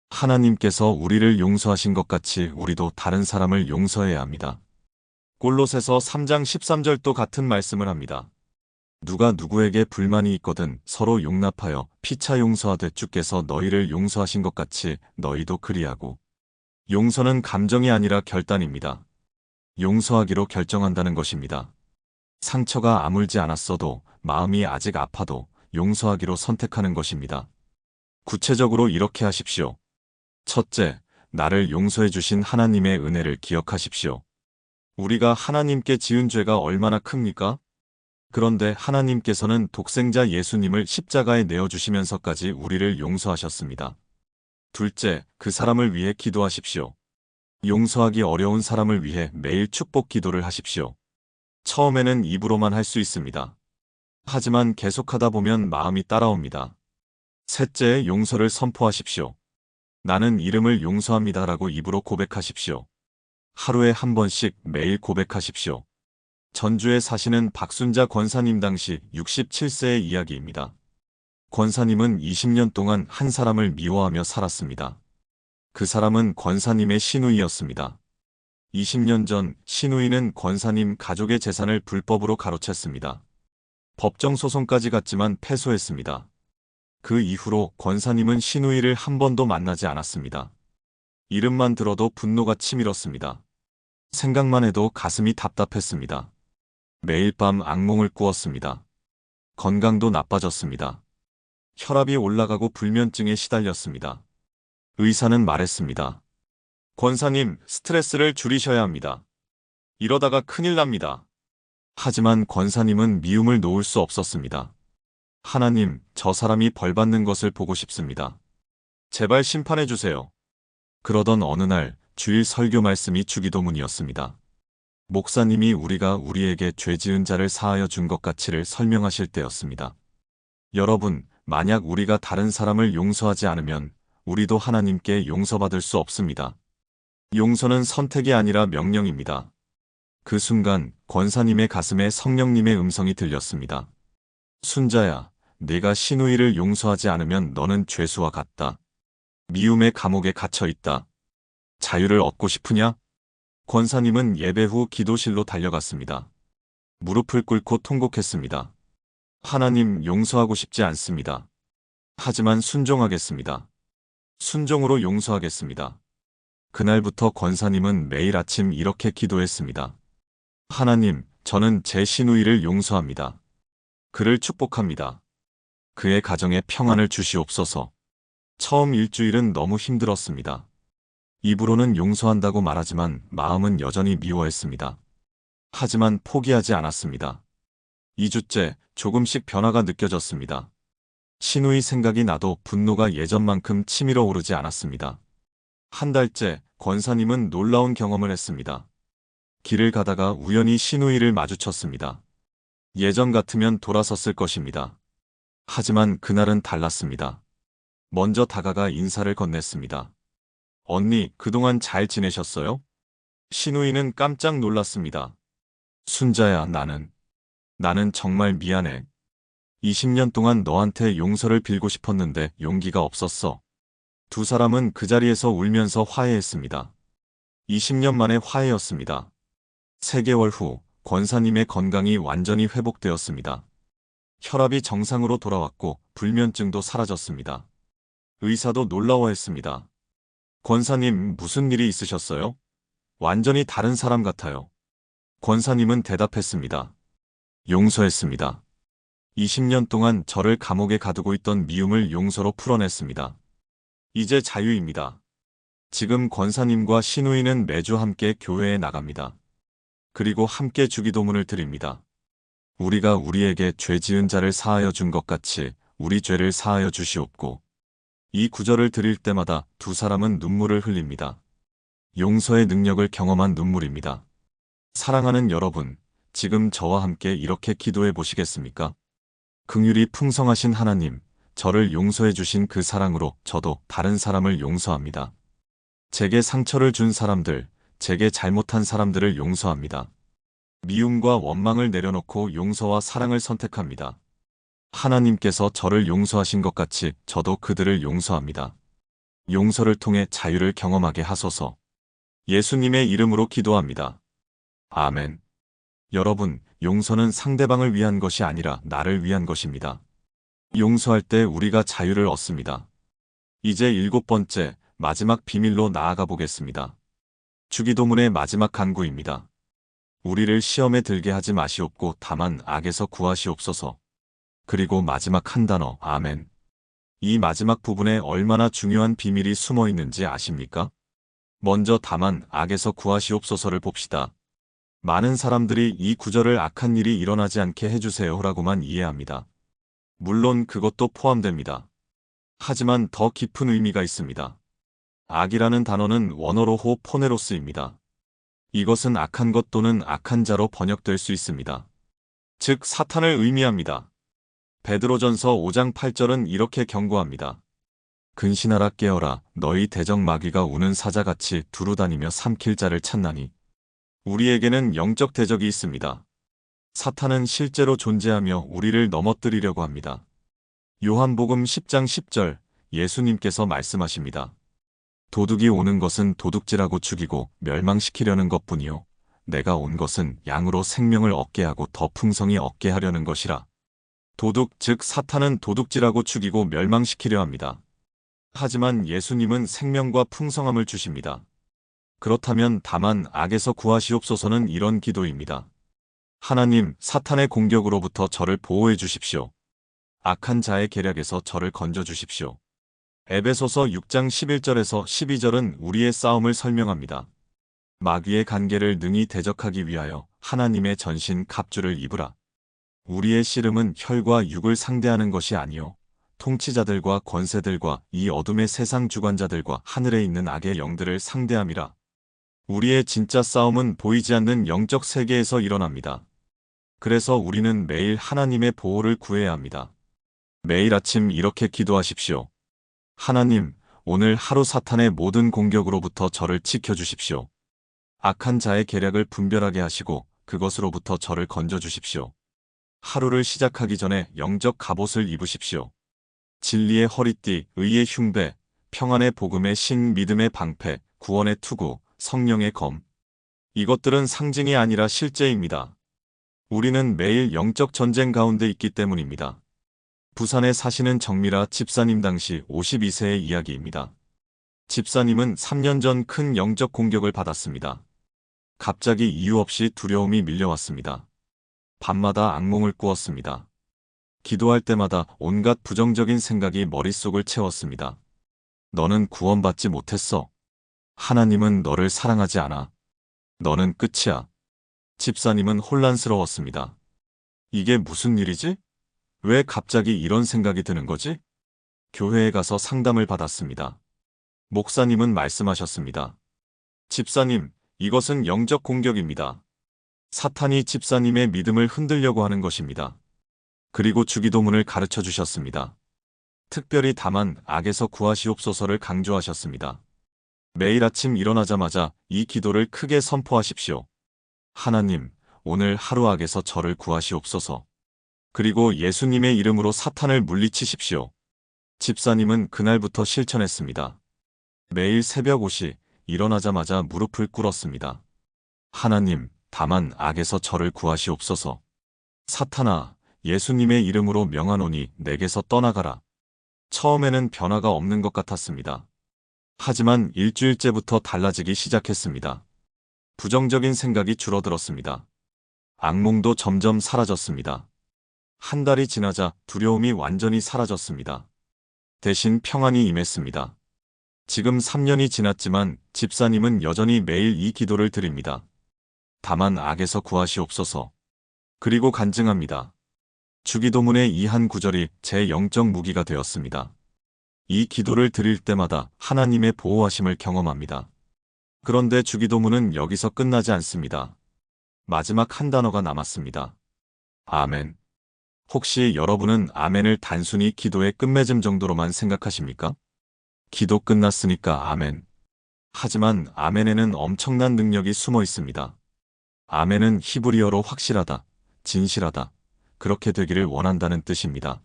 하나님께서 우리를 용서하신 것 같이 우리도 다른 사람을 용서해야 합니다. 골로새서 3장 13절도 같은 말씀을 합니다. 누가 누구에게 불만이 있거든 서로 용납하여 피차 용서하되 주께서 너희를 용서하신 것 같이 너희도 그리하고. 용서는 감정이 아니라 결단입니다. 용서하기로 결정한다는 것입니다. 상처가 아물지 않았어도 마음이 아직 아파도 용서하기로 선택하는 것입니다. 구체적으로 이렇게 하십시오. 첫째, 나를 용서해 주신 하나님의 은혜를 기억하십시오. 우리가 하나님께 지은 죄가 얼마나 큽니까? 그런데 하나님께서는 독생자 예수님을 십자가에 내어주시면서까지 우리를 용서하셨습니다. 둘째, 그 사람을 위해 기도하십시오. 용서하기 어려운 사람을 위해 매일 축복 기도를 하십시오. 처음에는 입으로만 할 수 있습니다. 하지만 계속하다 보면 마음이 따라옵니다. 셋째, 용서를 선포하십시오. 나는 이름을 용서합니다라고 입으로 고백하십시오. 하루에 한 번씩 매일 고백하십시오. 전주에 사시는 박순자 권사님 당시 67세의 이야기입니다. 권사님은 20년 동안 한 사람을 미워하며 살았습니다. 그 사람은 권사님의 시누이였습니다. 20년 전 시누이는 권사님 가족의 재산을 불법으로 가로챘습니다. 법정 소송까지 갔지만 패소했습니다. 그 이후로 권사님은 시누이를 한 번도 만나지 않았습니다. 이름만 들어도 분노가 치밀었습니다. 생각만 해도 가슴이 답답했습니다. 매일 밤 악몽을 꾸었습니다. 건강도 나빠졌습니다. 혈압이 올라가고 불면증에 시달렸습니다. 의사는 말했습니다. 권사님, 스트레스를 줄이셔야 합니다. 이러다가 큰일 납니다. 하지만 권사님은 미움을 놓을 수 없었습니다. 하나님, 저 사람이 벌받는 것을 보고 싶습니다. 제발 심판해 주세요. 그러던 어느 날 주일 설교 말씀이 주기도문이었습니다. 목사님이 우리가 우리에게 죄 지은 자를 사하여 준 것 가치를 설명하실 때였습니다. 여러분, 만약 우리가 다른 사람을 용서하지 않으면 우리도 하나님께 용서받을 수 없습니다. 용서는 선택이 아니라 명령입니다. 그 순간 권사님의 가슴에 성령님의 음성이 들렸습니다. 순자야, 네가 시누이를 용서하지 않으면 너는 죄수와 같다. 미움의 감옥에 갇혀 있다. 자유를 얻고 싶으냐? 권사님은 예배 후 기도실로 달려갔습니다. 무릎을 꿇고 통곡했습니다. 하나님, 용서하고 싶지 않습니다. 하지만 순종하겠습니다. 순종으로 용서하겠습니다. 그날부터 권사님은 매일 아침 이렇게 기도했습니다. 하나님, 저는 제 시누이를 용서합니다. 그를 축복합니다. 그의 가정에 평안을 주시옵소서. 처음 일주일은 너무 힘들었습니다. 입으로는 용서한다고 말하지만 마음은 여전히 미워했습니다. 하지만 포기하지 않았습니다. 2주째 조금씩 변화가 느껴졌습니다. 시누이 생각이 나도 분노가 예전만큼 치밀어 오르지 않았습니다. 한 달째 권사님은 놀라운 경험을 했습니다. 길을 가다가 우연히 시누이를 마주쳤습니다. 예전 같으면 돌아섰을 것입니다. 하지만 그날은 달랐습니다. 먼저 다가가 인사를 건넸습니다. 언니, 그동안 잘 지내셨어요? 시누이는 깜짝 놀랐습니다. 순자야, 나는 정말 미안해. 20년 동안 너한테 용서를 빌고 싶었는데 용기가 없었어. 두 사람은 그 자리에서 울면서 화해했습니다. 20년 만에 화해였습니다. 3개월 후 권사님의 건강이 완전히 회복되었습니다. 혈압이 정상으로 돌아왔고 불면증도 사라졌습니다. 의사도 놀라워했습니다. 권사님, 무슨 일이 있으셨어요? 완전히 다른 사람 같아요. 권사님은 대답했습니다. 용서했습니다. 20년 동안 저를 감옥에 가두고 있던 미움을 용서로 풀어냈습니다. 이제 자유입니다. 지금 권사님과 신우이는 매주 함께 교회에 나갑니다. 그리고 함께 주기도문을 드립니다. 우리가 우리에게 죄 지은 자를 사하여 준 것 같이 우리 죄를 사하여 주시옵고. 이 구절을 드릴 때마다 두 사람은 눈물을 흘립니다. 용서의 능력을 경험한 눈물입니다. 사랑하는 여러분, 지금 저와 함께 이렇게 기도해 보시겠습니까? 긍휼이 풍성하신 하나님, 저를 용서해 주신 그 사랑으로 저도 다른 사람을 용서합니다. 제게 상처를 준 사람들, 제게 잘못한 사람들을 용서합니다. 미움과 원망을 내려놓고 용서와 사랑을 선택합니다. 하나님께서 저를 용서하신 것 같이 저도 그들을 용서합니다. 용서를 통해 자유를 경험하게 하소서. 예수님의 이름으로 기도합니다. 아멘. 여러분, 용서는 상대방을 위한 것이 아니라 나를 위한 것입니다. 용서할 때 우리가 자유를 얻습니다. 이제 7번째, 마지막 비밀로 나아가 보겠습니다. 주기도문의 마지막 간구입니다. 우리를 시험에 들게 하지 마시옵고 다만 악에서 구하시옵소서. 그리고 마지막 한 단어, 아멘. 이 마지막 부분에 얼마나 중요한 비밀이 숨어 있는지 아십니까? 먼저 다만 악에서 구하시옵소서를 봅시다. 많은 사람들이 이 구절을 악한 일이 일어나지 않게 해주세요라고만 이해합니다. 물론 그것도 포함됩니다. 하지만 더 깊은 의미가 있습니다. 악이라는 단어는 원어로 포네로스입니다. 이것은 악한 것 또는 악한 자로 번역될 수 있습니다. 즉 사탄을 의미합니다. 베드로전서 5장 8절은 이렇게 경고합니다. 근신하라 깨어라 너희 대적 마귀가 우는 사자같이 두루다니며 삼킬 자를 찾나니. 우리에게는 영적 대적이 있습니다. 사탄은 실제로 존재하며 우리를 넘어뜨리려고 합니다. 요한복음 10장 10절 예수님께서 말씀하십니다. 도둑이 오는 것은 도둑질하고 죽이고 멸망시키려는 것뿐이요 내가 온 것은 양으로 생명을 얻게 하고 더 풍성히 얻게 하려는 것이라. 도둑 즉 사탄은 도둑질하고 죽이고 멸망시키려 합니다. 하지만 예수님은 생명과 풍성함을 주십니다. 그렇다면 다만 악에서 구하시옵소서는 이런 기도입니다. 하나님, 사탄의 공격으로부터 저를 보호해 주십시오. 악한 자의 계략에서 저를 건져 주십시오. 에베소서 6장 11절에서 12절은 우리의 싸움을 설명합니다. 마귀의 간계를 능히 대적하기 위하여 하나님의 전신 갑주를 입으라. 우리의 씨름은 혈과 육을 상대하는 것이 아니요 통치자들과 권세들과 이 어둠의 세상 주관자들과 하늘에 있는 악의 영들을 상대함이라. 우리의 진짜 싸움은 보이지 않는 영적 세계에서 일어납니다. 그래서 우리는 매일 하나님의 보호를 구해야 합니다. 매일 아침 이렇게 기도하십시오. 하나님, 오늘 하루 사탄의 모든 공격으로부터 저를 지켜주십시오. 악한 자의 계략을 분별하게 하시고 그것으로부터 저를 건져주십시오. 하루를 시작하기 전에 영적 갑옷을 입으십시오. 진리의 허리띠, 의의 흉배, 평안의 복음의 신, 믿음의 방패, 구원의 투구, 성령의 검. 이것들은 상징이 아니라 실제입니다. 우리는 매일 영적 전쟁 가운데 있기 때문입니다. 부산에 사시는 정미라 집사님 당시 52세의 이야기입니다. 집사님은 3년 전 큰 영적 공격을 받았습니다. 갑자기 이유 없이 두려움이 밀려왔습니다. 밤마다 악몽을 꾸었습니다. 기도할 때마다 온갖 부정적인 생각이 머릿속을 채웠습니다. 너는 구원받지 못했어. 하나님은 너를 사랑하지 않아. 너는 끝이야. 집사님은 혼란스러웠습니다. 이게 무슨 일이지? 왜 갑자기 이런 생각이 드는 거지? 교회에 가서 상담을 받았습니다. 목사님은 말씀하셨습니다. 집사님, 이것은 영적 공격입니다. 사탄이 집사님의 믿음을 흔들려고 하는 것입니다. 그리고 주기도문을 가르쳐 주셨습니다. 특별히 다만 악에서 구하시옵소서를 강조하셨습니다. 매일 아침 일어나자마자 이 기도를 크게 선포하십시오. 하나님, 오늘 하루 악에서 저를 구하시옵소서. 그리고 예수님의 이름으로 사탄을 물리치십시오. 집사님은 그날부터 실천했습니다. 매일 새벽 5시 일어나자마자 무릎을 꿇었습니다. 하나님, 다만 악에서 저를 구하시옵소서. 사탄아, 예수님의 이름으로 명하노니 내게서 떠나가라. 처음에는 변화가 없는 것 같았습니다. 하지만 일주일째부터 달라지기 시작했습니다. 부정적인 생각이 줄어들었습니다. 악몽도 점점 사라졌습니다. 한 달이 지나자 두려움이 완전히 사라졌습니다. 대신 평안이 임했습니다. 지금 3년이 지났지만 집사님은 여전히 매일 이 기도를 드립니다. 다만 악에서 구하시옵소서. 그리고 간증합니다. 주기도문의 이 한 구절이 제 영적 무기가 되었습니다. 이 기도를 드릴 때마다 하나님의 보호하심을 경험합니다. 그런데 주기도문은 여기서 끝나지 않습니다. 마지막 한 단어가 남았습니다. 아멘. 혹시 여러분은 아멘을 단순히 기도의 끝맺음 정도로만 생각하십니까? 기도 끝났으니까 아멘. 하지만 아멘에는 엄청난 능력이 숨어 있습니다. 아멘은 히브리어로 확실하다, 진실하다, 그렇게 되기를 원한다는 뜻입니다.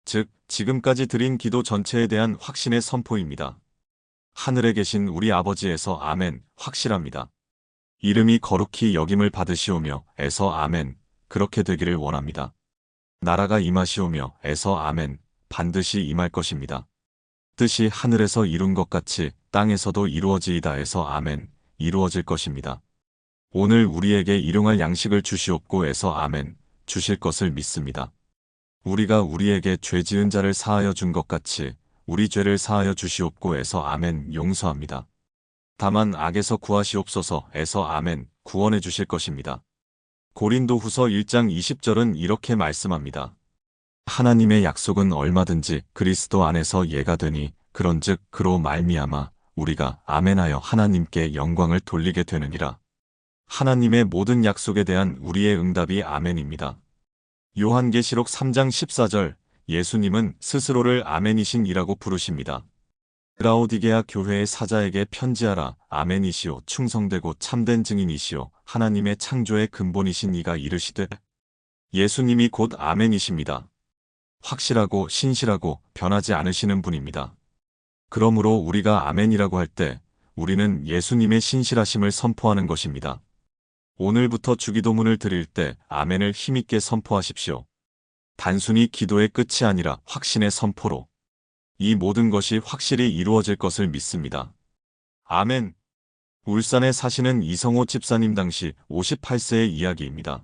즉, 지금까지 드린 기도 전체에 대한 확신의 선포입니다. 하늘에 계신 우리 아버지에서 아멘, 확실합니다. 이름이 거룩히 여김을 받으시오며 에서 아멘, 그렇게 되기를 원합니다. 나라가 임하시오며 에서 아멘, 반드시 임할 것입니다. 뜻이 하늘에서 이룬 것 같이 땅에서도 이루어지이다 에서 아멘, 이루어질 것입니다. 오늘 우리에게 일용할 양식을 주시옵고 에서 아멘, 주실 것을 믿습니다. 우리가 우리에게 죄 지은 자를 사하여 준 것 같이 우리 죄를 사하여 주시옵고 에서 아멘, 용서합니다. 다만 악에서 구하시옵소서 에서 아멘, 구원해 주실 것입니다. 고린도후서 1장 20절은 이렇게 말씀합니다. 하나님의 약속은 얼마든지 그리스도 안에서 예가 되니 그런즉 그로 말미암아 우리가 아멘하여 하나님께 영광을 돌리게 되느니라. 하나님의 모든 약속에 대한 우리의 응답이 아멘입니다. 요한계시록 3장 14절, 예수님은 스스로를 아멘이신이라고 부르십니다. 라오디게아 교회의 사자에게 편지하라. 아멘이시오. 충성되고 참된 증인이시오. 하나님의 창조의 근본이신 이가 이르시되. 예수님이 곧 아멘이십니다. 확실하고 신실하고 변하지 않으시는 분입니다. 그러므로 우리가 아멘이라고 할 때 우리는 예수님의 신실하심을 선포하는 것입니다. 오늘부터 주기도문을 드릴 때 아멘을 힘있게 선포하십시오. 단순히 기도의 끝이 아니라 확신의 선포로. 이 모든 것이 확실히 이루어질 것을 믿습니다. 아멘. 울산에 사시는 이성호 집사님 당시 58세의 이야기입니다.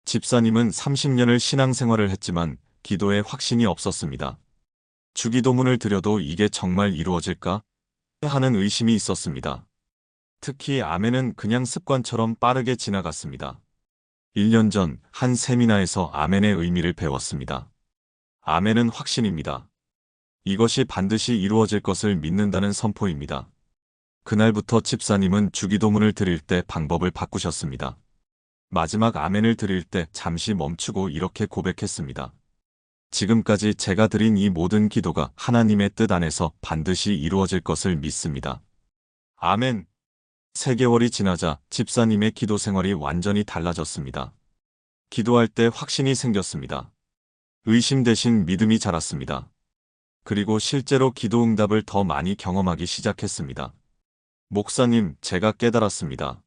집사님은 30년을 신앙생활을 했지만 기도에 확신이 없었습니다. 주기도문을 드려도 이게 정말 이루어질까? 하는 의심이 있었습니다. 특히 아멘은 그냥 습관처럼 빠르게 지나갔습니다. 1년 전 한 세미나에서 아멘의 의미를 배웠습니다. 아멘은 확신입니다. 이것이 반드시 이루어질 것을 믿는다는 선포입니다. 그날부터 집사님은 주기도문을 드릴 때 방법을 바꾸셨습니다. 마지막 아멘을 드릴 때 잠시 멈추고 이렇게 고백했습니다. 지금까지 제가 드린 이 모든 기도가 하나님의 뜻 안에서 반드시 이루어질 것을 믿습니다. 아멘. 3개월이 지나자 집사님의 기도 생활이 완전히 달라졌습니다. 기도할 때 확신이 생겼습니다. 의심 대신 믿음이 자랐습니다. 그리고 실제로 기도 응답을 더 많이 경험하기 시작했습니다. 목사님, 제가 깨달았습니다.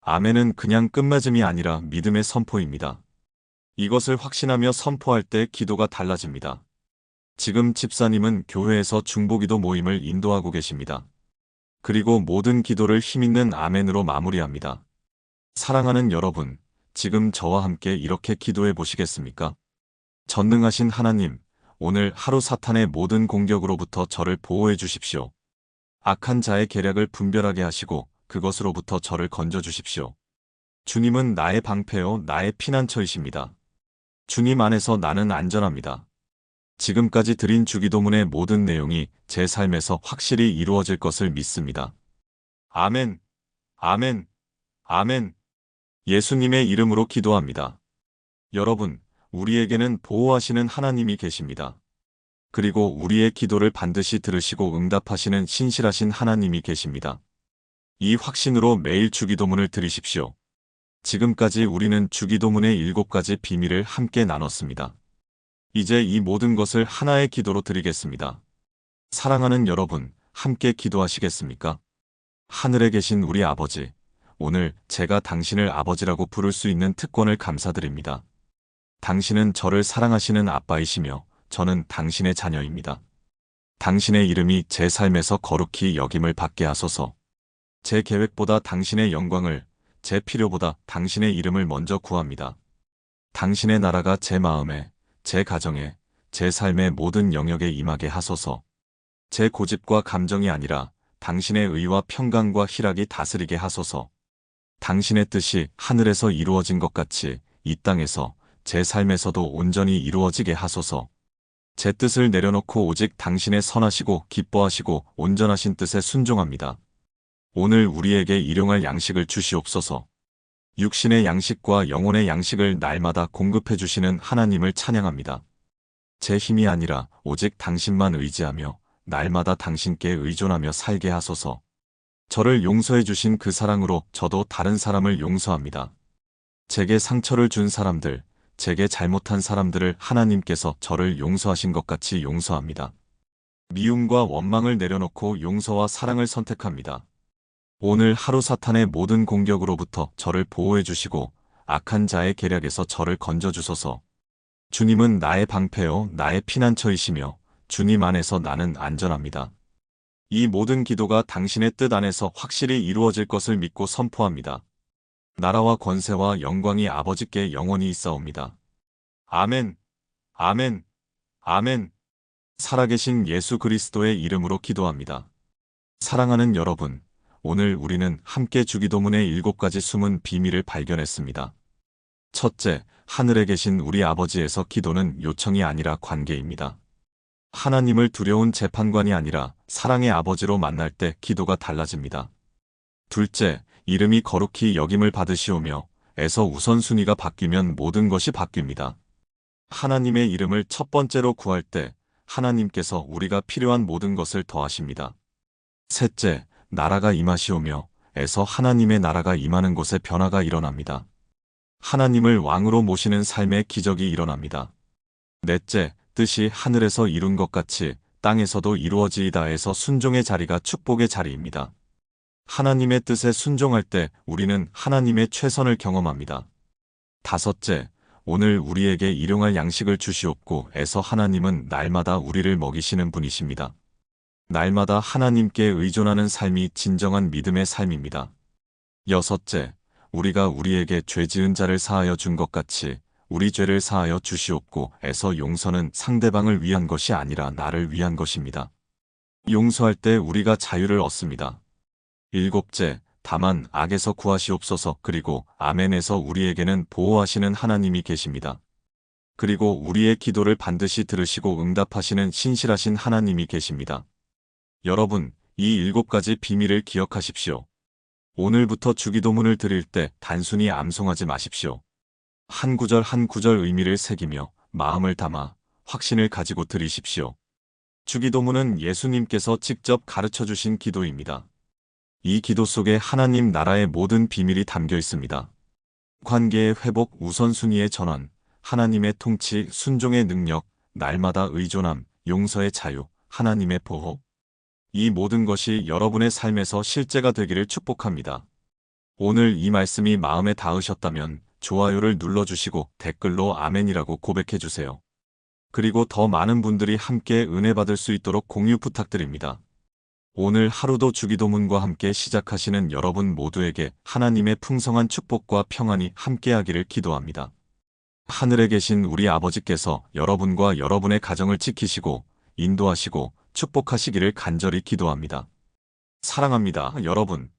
아멘은 그냥 끝맺음이 아니라 믿음의 선포입니다. 이것을 확신하며 선포할 때 기도가 달라집니다. 지금 집사님은 교회에서 중보기도 모임을 인도하고 계십니다. 그리고 모든 기도를 힘있는 아멘으로 마무리합니다. 사랑하는 여러분, 지금 저와 함께 이렇게 기도해 보시겠습니까? 전능하신 하나님, 오늘 하루 사탄의 모든 공격으로부터 저를 보호해 주십시오. 악한 자의 계략을 분별하게 하시고 그것으로부터 저를 건져 주십시오. 주님은 나의 방패요, 나의 피난처이십니다. 주님 안에서 나는 안전합니다. 지금까지 드린 주기도문의 모든 내용이 제 삶에서 확실히 이루어질 것을 믿습니다. 아멘, 아멘, 아멘. 예수님의 이름으로 기도합니다. 여러분, 우리에게는 보호하시는 하나님이 계십니다. 그리고 우리의 기도를 반드시 들으시고 응답하시는 신실하신 하나님이 계십니다. 이 확신으로 매일 주기도문을 드리십시오. 지금까지 우리는 주기도문의 7가지 비밀을 함께 나눴습니다. 이제 이 모든 것을 하나의 기도로 드리겠습니다. 사랑하는 여러분, 함께 기도하시겠습니까? 하늘에 계신 우리 아버지, 오늘 제가 당신을 아버지라고 부를 수 있는 특권을 감사드립니다. 당신은 저를 사랑하시는 아빠이시며 저는 당신의 자녀입니다. 당신의 이름이 제 삶에서 거룩히 여김을 받게 하소서. 제 계획보다 당신의 영광을, 제 필요보다 당신의 이름을 먼저 구합니다. 당신의 나라가 제 마음에, 제 가정에, 제 삶의 모든 영역에 임하게 하소서. 제 고집과 감정이 아니라 당신의 의와 평강과 희락이 다스리게 하소서. 당신의 뜻이 하늘에서 이루어진 것 같이 이 땅에서 제 삶에서도 온전히 이루어지게 하소서. 제 뜻을 내려놓고 오직 당신의 선하시고 기뻐하시고 온전하신 뜻에 순종합니다. 오늘 우리에게 일용할 양식을 주시옵소서. 육신의 양식과 영혼의 양식을 날마다 공급해 주시는 하나님을 찬양합니다. 제 힘이 아니라 오직 당신만 의지하며 날마다 당신께 의존하며 살게 하소서. 저를 용서해 주신 그 사랑으로 저도 다른 사람을 용서합니다. 제게 상처를 준 사람들, 제게 잘못한 사람들을 하나님께서 저를 용서하신 것 같이 용서합니다. 미움과 원망을 내려놓고 용서와 사랑을 선택합니다. 오늘 하루 사탄의 모든 공격으로부터 저를 보호해 주시고 악한 자의 계략에서 저를 건져 주소서. 주님은 나의 방패요, 나의 피난처이시며 주님 안에서 나는 안전합니다. 이 모든 기도가 당신의 뜻 안에서 확실히 이루어질 것을 믿고 선포합니다. 나라와 권세와 영광이 아버지께 영원히 있사옵니다. 아멘, 아멘, 아멘. 살아계신 예수 그리스도의 이름으로 기도합니다. 사랑하는 여러분, 오늘 우리는 함께 주기도문의 7가지 숨은 비밀을 발견했습니다. 첫째, 하늘에 계신 우리 아버지에서 기도는 요청이 아니라 관계입니다. 하나님을 두려운 재판관이 아니라 사랑의 아버지로 만날 때 기도가 달라집니다. 둘째, 이름이 거룩히 여김을 받으시오며 에서 우선순위가 바뀌면 모든 것이 바뀝니다. 하나님의 이름을 첫 번째로 구할 때 하나님께서 우리가 필요한 모든 것을 더하십니다. 셋째, 나라가 임하시오며 에서 하나님의 나라가 임하는 곳에 변화가 일어납니다. 하나님을 왕으로 모시는 삶의 기적이 일어납니다. 넷째, 뜻이 하늘에서 이룬 것 같이 땅에서도 이루어지이다에서 순종의 자리가 축복의 자리입니다. 하나님의 뜻에 순종할 때 우리는 하나님의 최선을 경험합니다. 다섯째, 오늘 우리에게 일용할 양식을 주시옵고 에서 하나님은 날마다 우리를 먹이시는 분이십니다. 날마다 하나님께 의존하는 삶이 진정한 믿음의 삶입니다. 여섯째, 우리가 우리에게 죄 지은 자를 사하여 준 것 같이 우리 죄를 사하여 주시옵고 에서 용서는 상대방을 위한 것이 아니라 나를 위한 것입니다. 용서할 때 우리가 자유를 얻습니다. 일곱째, 다만 악에서 구하시옵소서. 그리고 아멘에서 우리에게는 보호하시는 하나님이 계십니다. 그리고 우리의 기도를 반드시 들으시고 응답하시는 신실하신 하나님이 계십니다. 여러분, 이 7가지 비밀을 기억하십시오. 오늘부터 주기도문을 드릴 때 단순히 암송하지 마십시오. 한 구절 한 구절 의미를 새기며 마음을 담아 확신을 가지고 드리십시오. 주기도문은 예수님께서 직접 가르쳐 주신 기도입니다. 이 기도 속에 하나님 나라의 모든 비밀이 담겨 있습니다. 관계의 회복, 우선순위의 전환, 하나님의 통치, 순종의 능력, 날마다 의존함, 용서의 자유, 하나님의 보호. 이 모든 것이 여러분의 삶에서 실제가 되기를 축복합니다. 오늘 이 말씀이 마음에 닿으셨다면 좋아요를 눌러주시고 댓글로 아멘이라고 고백해주세요. 그리고 더 많은 분들이 함께 은혜 받을 수 있도록 공유 부탁드립니다. 오늘 하루도 주기도문과 함께 시작하시는 여러분 모두에게 하나님의 풍성한 축복과 평안이 함께하기를 기도합니다. 하늘에 계신 우리 아버지께서 여러분과 여러분의 가정을 지키시고 인도하시고 축복하시기를 간절히 기도합니다. 사랑합니다, 여러분.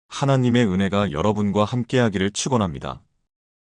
하나님의 은혜가 여러분과 함께하기를 축원합니다.